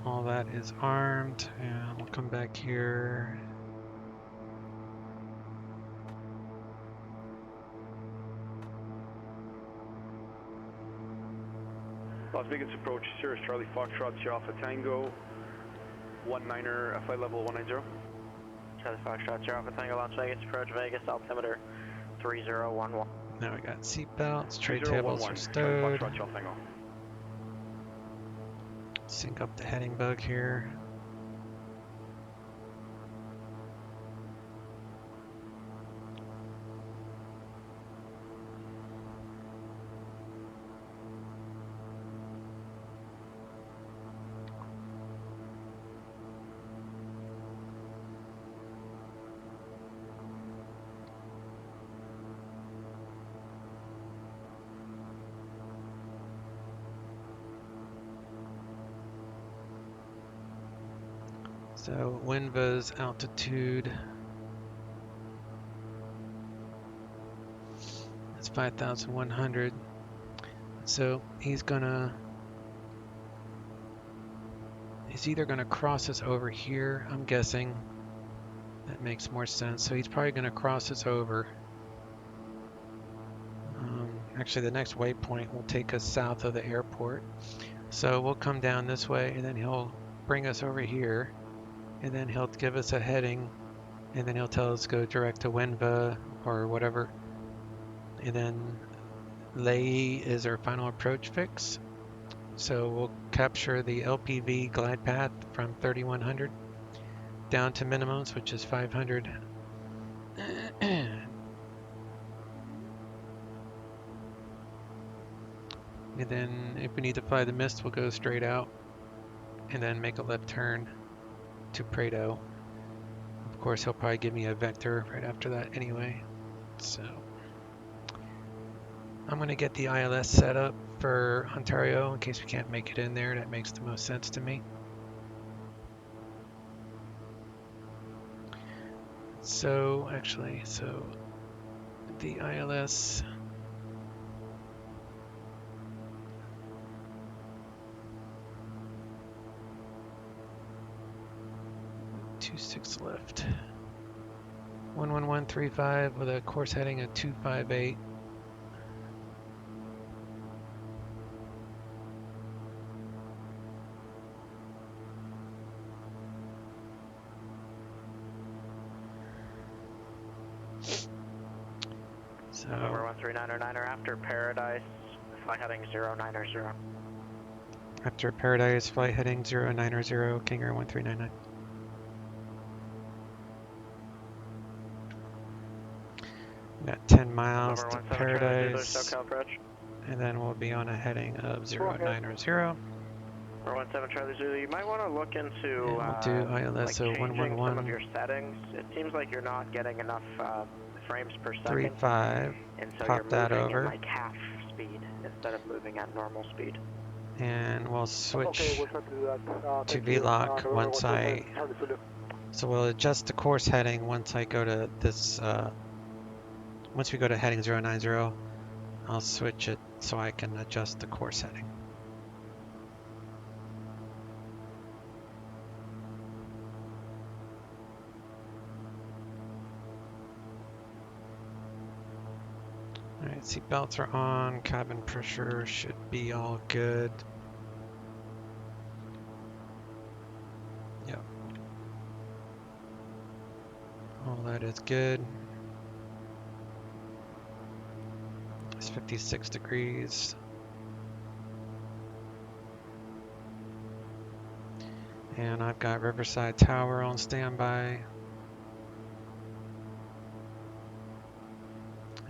All that is armed, and we'll come back here. Las Vegas approach, Sirius Charlie Foxtrot, Sierra Alpha Tango, 19er, flight level 190. Charlie Foxtrot, Sierra Alpha Tango, Las Vegas approach, Vegas altimeter 3011. Now we got seat belts, tray tables are stowed. Sync up the heading bug here. So Winva's altitude is 5,100. So he's either gonna cross us over here, I'm guessing. That makes more sense. So he's probably gonna cross us over. Actually, the next waypoint will take us south of the airport. So we'll come down this way and then he'll bring us over here. And then he'll give us a heading, and then he'll tell us to go direct to Winva or whatever. And then Lei is our final approach fix. So we'll capture the LPV glide path from 3100 down to minimums, which is 500. And then if we need to fly the mist, we'll go straight out and then make a left turn to Prado. Of course, he'll probably give me a vector right after that anyway. So I'm going to get the ILS set up for Ontario in case we can't make it in there. That makes the most sense to me. So actually, the ILS. 26 left. 11135 with a course heading of 258. So Number 13909er after Paradise, flight heading 090. After Paradise, flight heading 090, King Air 1399. We got 10 miles to Paradise, and then we'll be on a heading of 090. Number 17 Charlie Zulu, you might want to look into we'll do ILS like changing 111. some of your settings. It seems like you're not getting enough frames per second. 35. And so Pop you're that moving over. at like half speed instead of moving at normal speed. And we'll switch Okay, we'll try to do that. to Thank you. VLOC November once 129, Charlie Zulu. so we'll adjust the course heading once I go to this, once we go to heading 090, I'll switch it so I can adjust the course heading. Alright, seat belts are on, cabin pressure should be all good. Yep. All that is good. It's 56 degrees. And I've got Riverside Tower on standby.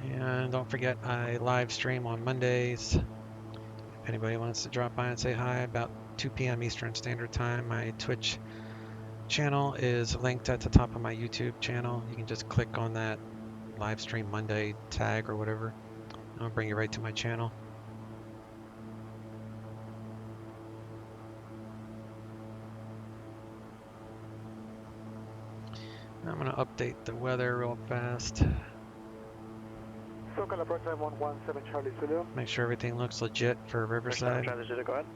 And don't forget, I live stream on Mondays. If anybody wants to drop by and say hi about 2 p.m. Eastern Standard Time. My Twitch channel is linked at the top of my YouTube channel. You can just click on that live stream Monday tag or whatever. I'll bring you right to my channel. I'm going to update the weather real fast. SoCal approach 917 Charlie Zulu. Make sure everything looks legit for Riverside. Charlie Zulu, go ahead.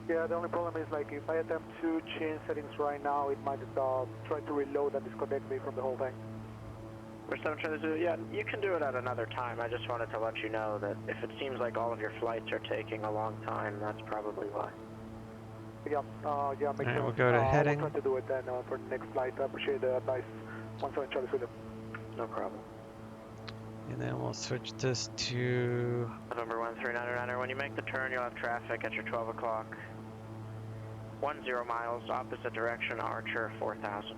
Yeah, the only problem is like if I attempt to change settings right now, it might try to reload and disconnect me from the whole thing. We're 7 Charlie Zulu. Yeah, you can do it at another time. I just wanted to let you know that if it seems like all of your flights are taking a long time, that's probably why. Yeah, yeah, make sure. We'll go to heading. We'll try to do it then for the next flight. I appreciate the advice. 17 Charlie Zulu. No problem. And then we'll switch this to November 1399. When you make the turn, you'll have traffic at your 12 o'clock. 10 miles, opposite direction, Archer 4000.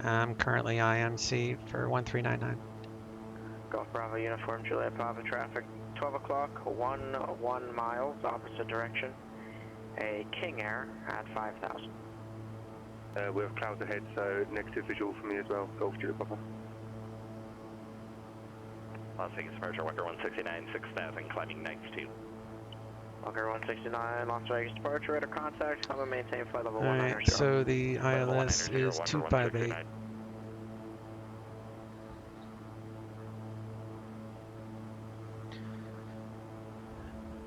I'm currently IMC for 1399. Golf Bravo Uniform Juliet Papa traffic, 12 o'clock, 1 miles, opposite direction. A King Air at 5000. We have clouds ahead, so negative visual for me as well. Golf Juliet Papa. Las Vegas departure, Walker 169, 6000, climbing 92. Walker 169, Las Vegas departure, radar contact, come and maintain flight level 190. Alright, so the ILS is 258.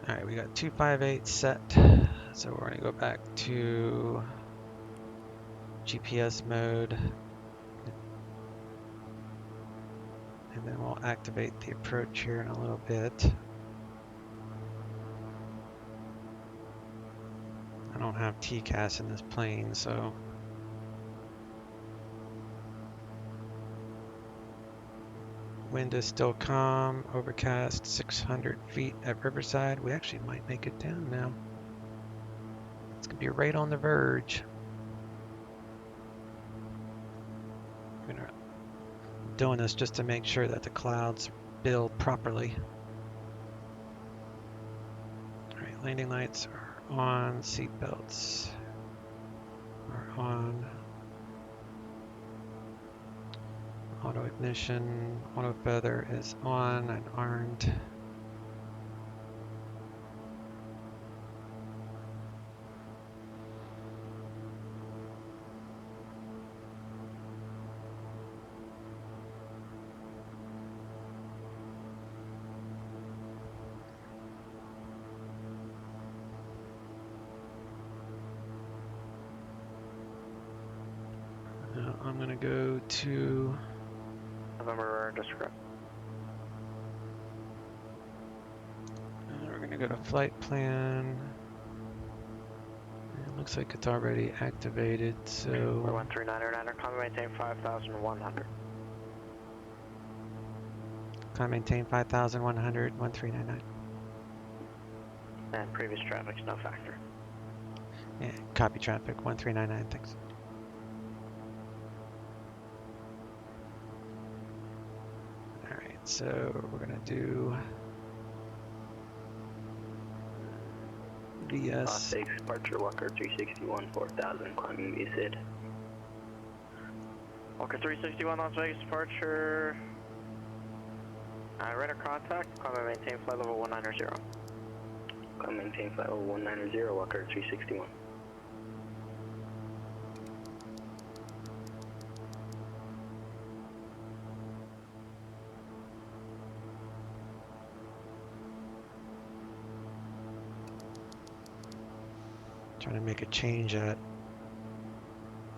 Alright, we got 258 set, so we're going to go back to GPS mode, and then we'll activate the approach here in a little bit. I don't have TCAS in this plane, so wind is still calm, overcast, 600 feet at Riverside. We actually might make it down now. It's gonna be right on the verge. I'm doing this just to make sure that the clouds build properly. All right, landing lights are on, seatbelts are on, auto ignition, auto feather is on and armed. I'm gonna go to November discreet. We're gonna go to flight plan. It looks like it's already activated, so 139er, climb and maintain 5100. climb maintain 5100, 1399. And previous traffic's no factor. Yeah, copy traffic 1399, thanks. So we're gonna do VS. Las Vegas departure, Walker 361, 4000, climbing VSID. Walker 361, Las Vegas departure. Radar contact, climb and maintain flight level 190. Climb and maintain flight level 190, Walker 361. Trying to make a change at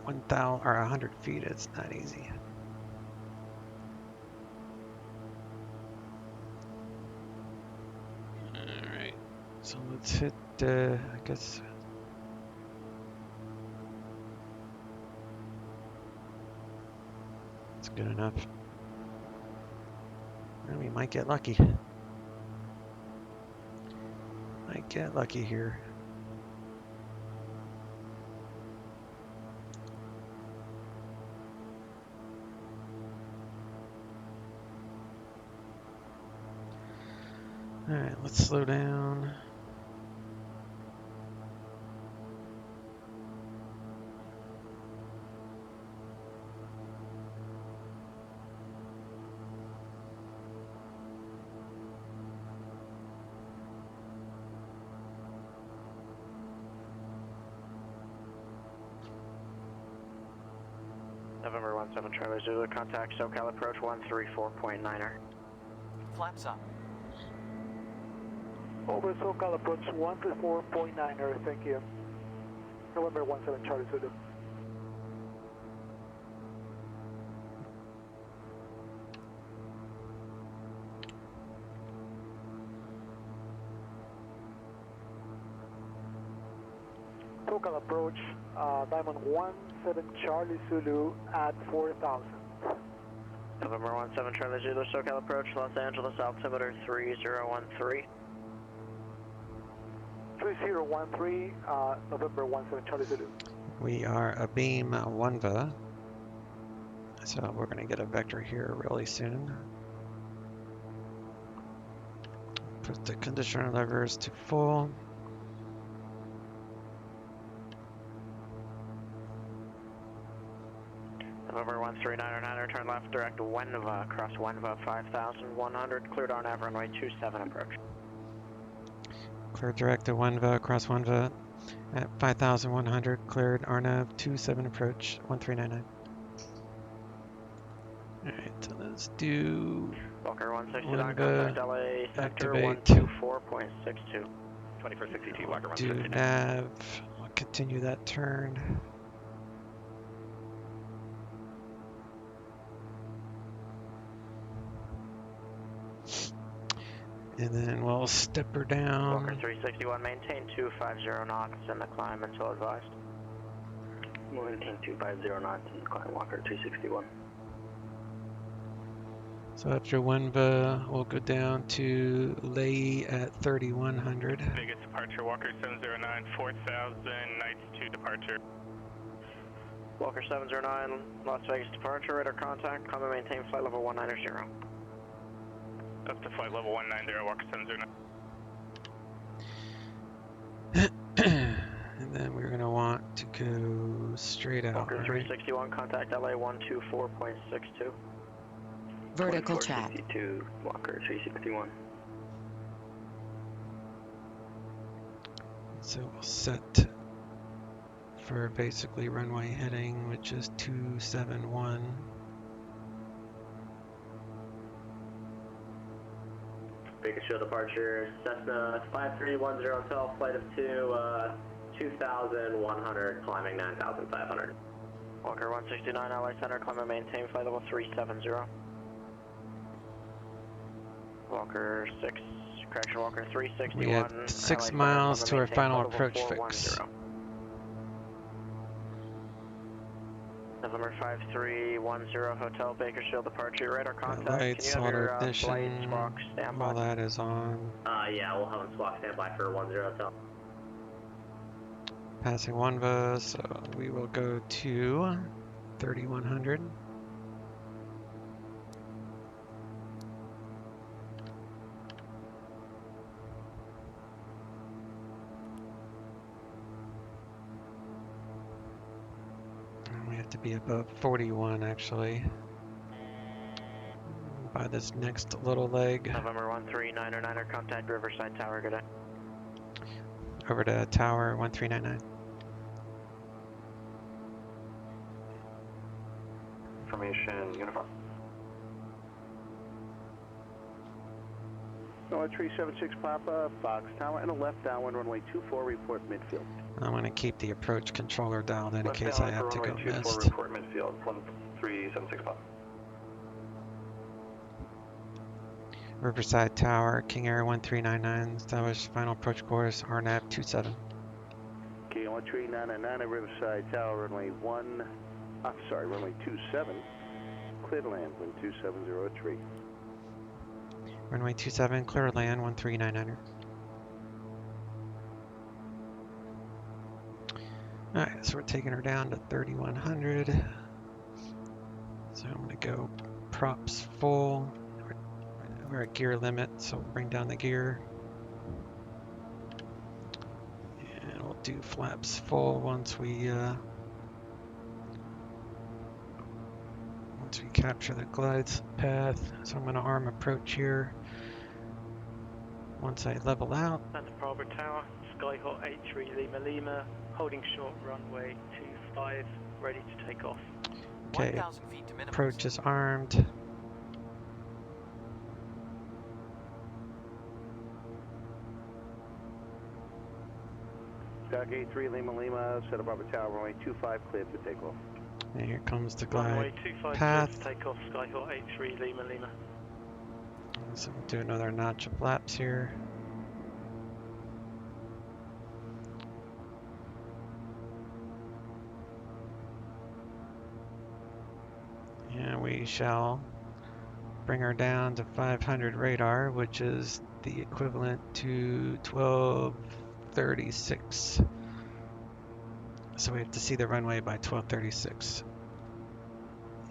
1,000 or 100 feet. It's not easy. All right, so let's hit. I guess it's good enough. And we might get lucky. Might get lucky here. Alright, let's slow down. November 17 Charlie Zulu, contact SoCal approach 134.9er. Flaps up. Over SoCal approach 134.9er, thank you. November 17 Charlie Zulu. SoCal approach, Diamond 17 Charlie Zulu at 4,000. November 17 Charlie Zulu, SoCal approach, Los Angeles altimeter 3013. 3013, November 17 Charlie Zulu. We are a beam 1VA, so we're going to get a vector here really soon. Put the conditioner levers to full. November 139er, turn left, direct Wenva, cross Wenva 5100, cleared on Nav runway 27 approach. Clear direct to Wenva, across Wenva at 5100, cleared RNAV 27 approach, 1399. Alright, so let's do Walker 169, Wenva, contact LA sector activate, 124.62. 2462, Walker do 169. nav, I'll continue that turn. And then we'll step her down. Walker 361, maintain 250 knots in the climb until advised. Maintain 250 knots in the climb, Walker 361. So after Wenva, we'll go down to Lay at 3100. Vegas departure, Walker 709, 4000, nights to departure. Walker 709, Las Vegas departure, radar contact, climb and maintain flight level 190. Up to flight level 190, Walker 709. And then we're going to want to go straight out. Walker Right? 361, contact LA 124.62. Vertical check. 62, Walker 361. So we'll set for basically runway heading, which is 271. Bakersfield departure, Cessna 5310 Hotel, flight of 2,100, climbing 9,500. Walker 169, LA Center, climb and maintain flight level 370. Walker 6, correction, Walker 361. We have 6 miles to our final approach fix. November 5310 Hotel, Bakersfield departure, radar contact. Lights, Can you have auto your ignition, flight squawk standby? all that is on. Yeah, we'll have them squawk standby for 10 Hotel. Passing Wenva, so we will go to 3100. We have to be above 41 actually by this next little leg. November 139er, contact Riverside Tower, good day. Over to Tower 1399. Information uniform. North 376 Papa, Fox Tower, and a left downwind runway 24, report midfield. I'm going to keep the approach controller dialed in case I have to go runway 24, missed. report midfield, 1376 Papa. Riverside Tower, King Air 1399, establish final approach course, RNAV 27. Okay, 13999 Riverside Tower, runway 27, clear to land, wind 2703. Runway 27, clear to land, 1399er. Alright, so we're taking her down to 3100. So I'm going to go props full. We're at gear limit, so we'll bring down the gear. And we'll do flaps full once we capture the glide path. So I'm going to arm approach here. Once I level out. Santa Barbara Tower, Skyhawk 83 Lima Lima, holding short runway 25, ready to take off. Okay, 1,000 feet to minimums. approach is armed. Doug 83 Lima Lima, set up Robert Tower, runway 25, cleared for takeoff. And here comes the Runway glide 25 path. clear for takeoff, Skyhawk 83 Lima Lima. So we'll do another notch of flaps here. And we shall bring her down to 500 radar, which is the equivalent to 1236. So we have to see the runway by 1236.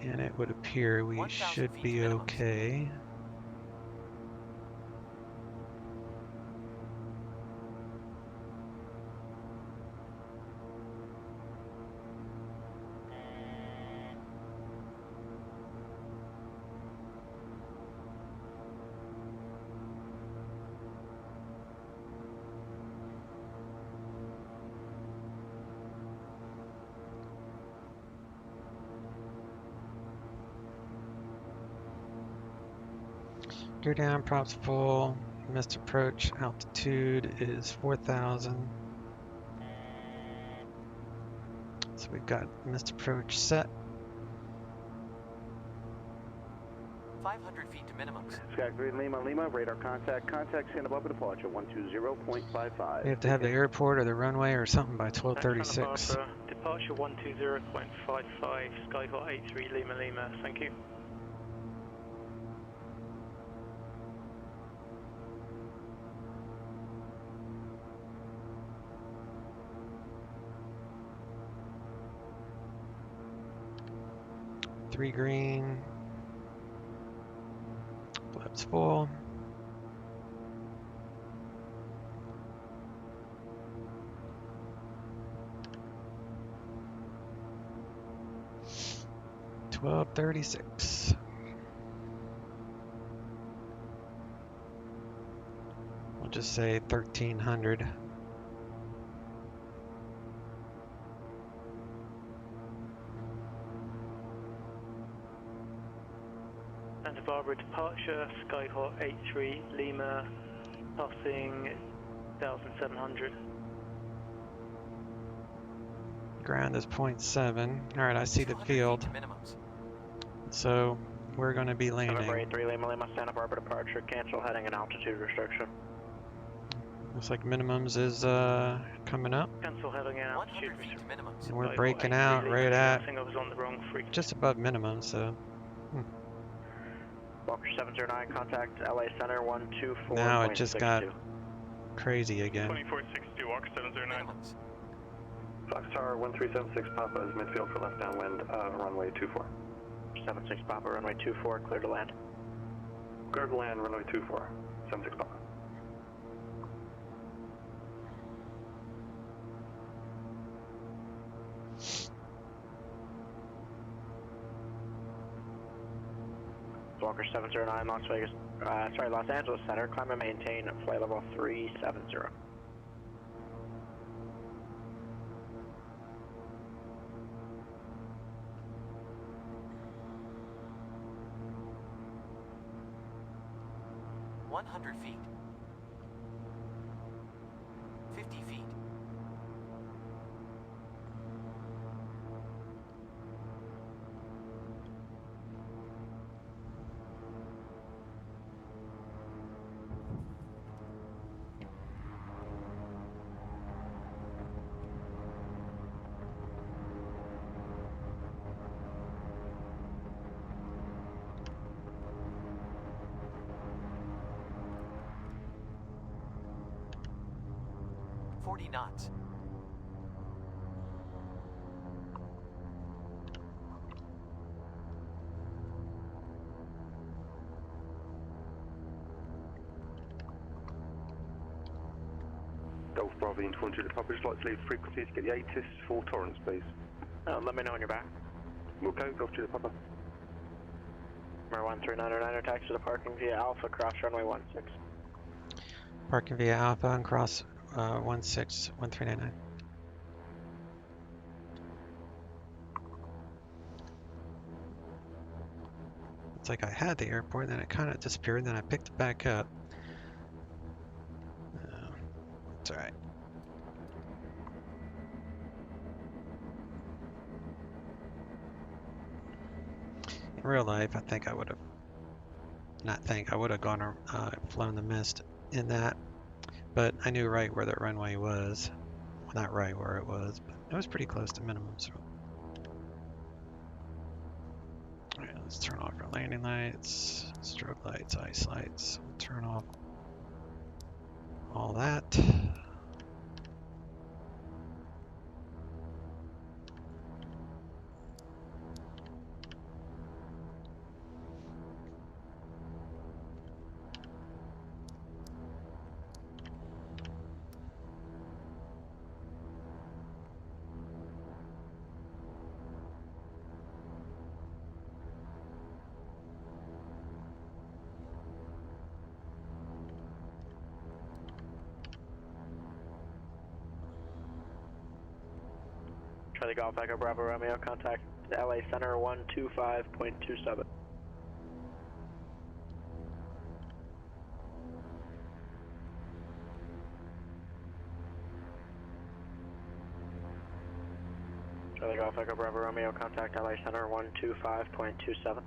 And it would appear we should be okay. Gear down, props full. Missed approach altitude is 4,000. So we've got missed approach set. 500 feet to minimums. Sky 3 Lima Lima, radar contact, stand above departure, 120.55. We have to have the airport or the runway or something by 1236. Departure 120.55, Skyhawk 83 Lima Lima, thank you. Three green. Flaps full. $12.36. We'll just say 1300. Santa Barbara departure, Skyhawk 83 Lima, passing 1,700. Ground is 0.7. Alright, I see the field. So we're going to be landing. November 83 Lima Lima, Santa Barbara departure, cancel heading and altitude restriction. Looks like minimums is coming up. Cancel heading and altitude restriction. And we're breaking out right at I think I was on the wrong frequency. just above minimum, so. Walker 709, contact LA Center 124. Now it just got crazy again. 2462, Walker 709. Foxtrot 1376 Papa is midfield for left downwind, runway 24. 76 Papa, runway 24, clear to land. Clear to land, runway 24, 76 Papa. Walker 709, Los Angeles Center, climb and maintain flight level 370. Feet. 50 feet. Knots. Golf Bravo into 100 Papa, just like to leave frequency to get the ATIS for Torrance, please. Let me know when you're back. We'll go, Golf Juliet Papa. Number 13909, taxi to parking via Alpha, cross runway 16. Parking via Alpha and cross 161399. It's like I had the airport, then it kind of disappeared, then I picked it back up. It's all right. In real life, I think I would have, I would have gone, flown the mist in that, but I knew right where the runway was. Well, not right where it was, but it was pretty close to minimum. So. All right, let's turn off our landing lights, strobe lights, ice lights. We'll turn off all that. Charlie Golf Echo Bravo Romeo, contact LA Center 125.27. Charlie Golf Echo Bravo Romeo, contact LA Center 125.27.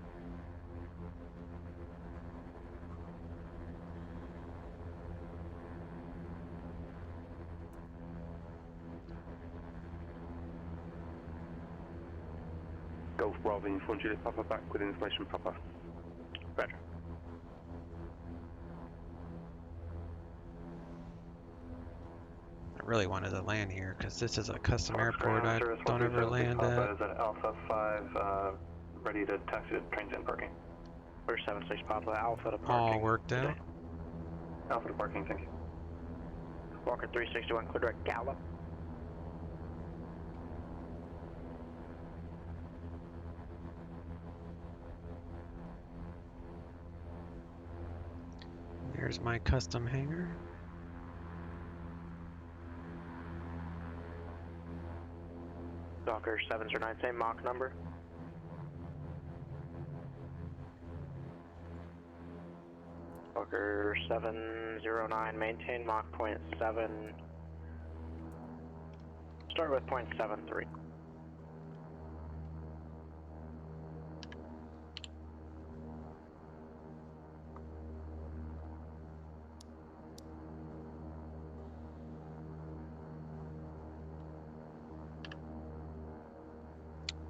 Golf Bravo, Uniform Juliet Papa, back with information Papa. Roger. I really wanted to land here because this is a custom airport. I don't ever land at. Papa is at Alpha 5, ready to taxi to trains in parking. We're 76 Papa, Alpha to parking. All worked out. Alpha to parking, thank you. Walker 361, clear direct Gallup. There's my custom hangar. Docker 709, same Mach number. Docker 709, maintain Mach 0.7. Start with 0.73.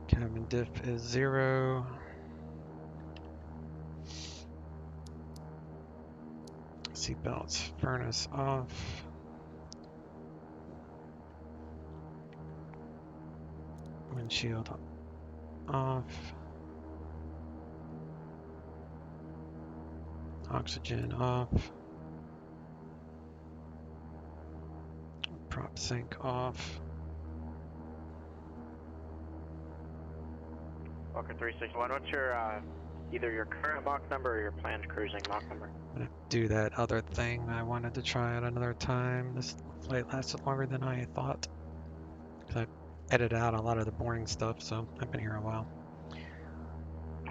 Cabin diff is 0. Seatbelts, furnace off. Windshield off. Oxygen off. Prop sync off. Walker 361, what's your, either your current Mach number or your planned cruising Mach number? I'm gonna do that other thing I wanted to try at another time. This flight lasted longer than I thought. I edited out a lot of the boring stuff, so I've been here a while.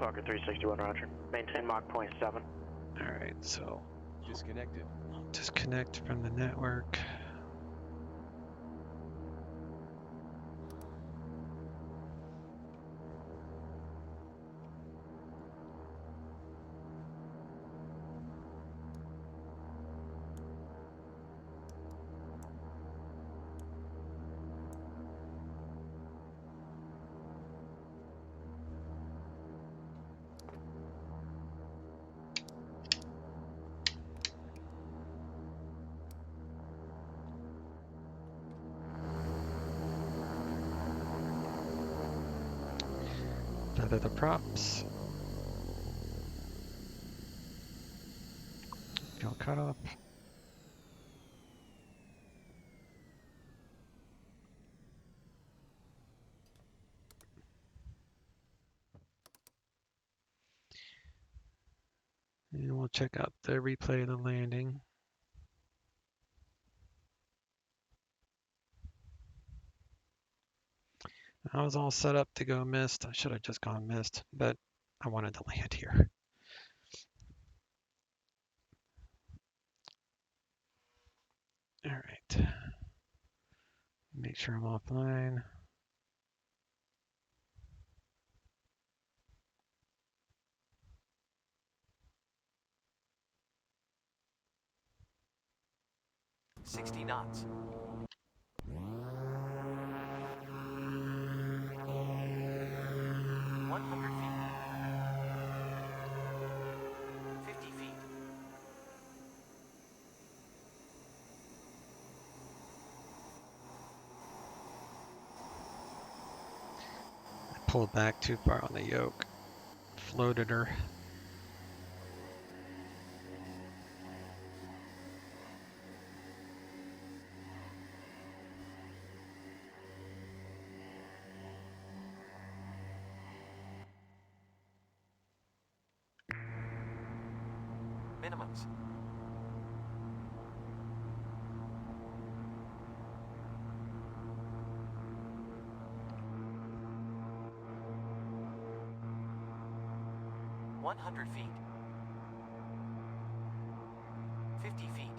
Walker 361, roger. Maintain Mach 0.7. Alright, so disconnected. Disconnect from the network. Feather the props. Fuel cutoff. And we'll check out the replay of the landing. I was all set up to go mist. I should have just gone mist, but I wanted to land here. right. Make sure I'm offline. $60 knots. 100 feet. 50 feet. I pulled back too far on the yoke. Floated her. Minimums. $100 feet. 50 feet.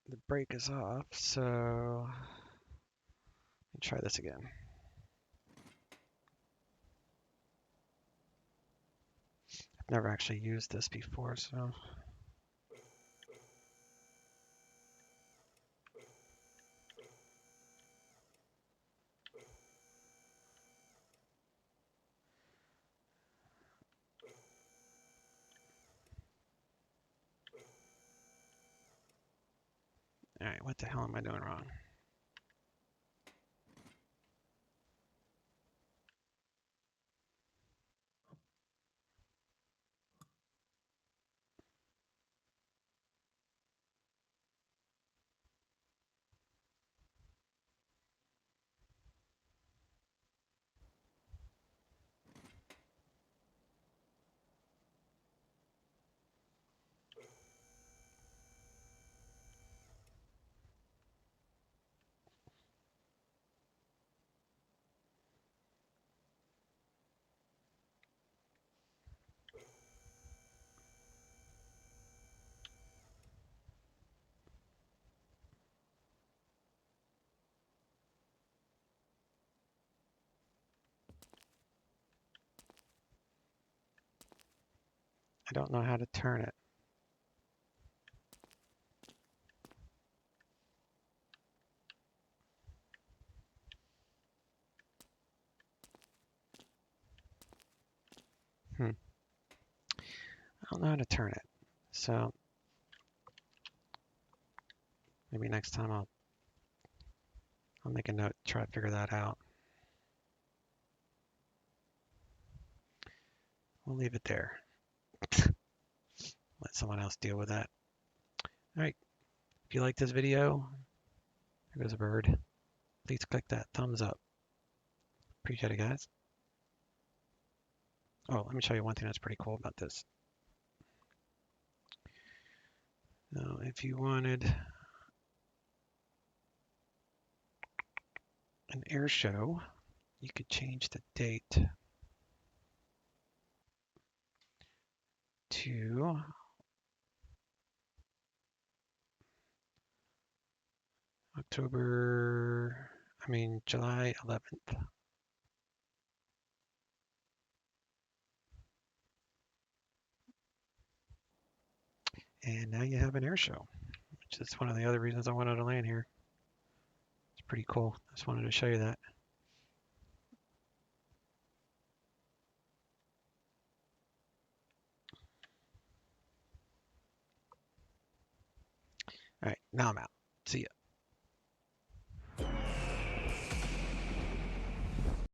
The brake is off, so let me try this again. I've never actually used this before, so. All right, what the hell am I doing wrong? I don't know how to turn it. I don't know how to turn it. So maybe next time I'll make a note, try to figure that out. We'll leave it there. Let someone else deal with that. All right. If you like this video, there goes a bird. Please click that thumbs up. Appreciate it, guys. Oh, let me show you one thing that's pretty cool about this. Now, if you wanted an air show, you could change the date to July 11th. And now you have an air show, which is one of the other reasons I wanted to land here. It's pretty cool. I just wanted to show you that. All right, now I'm out. See ya.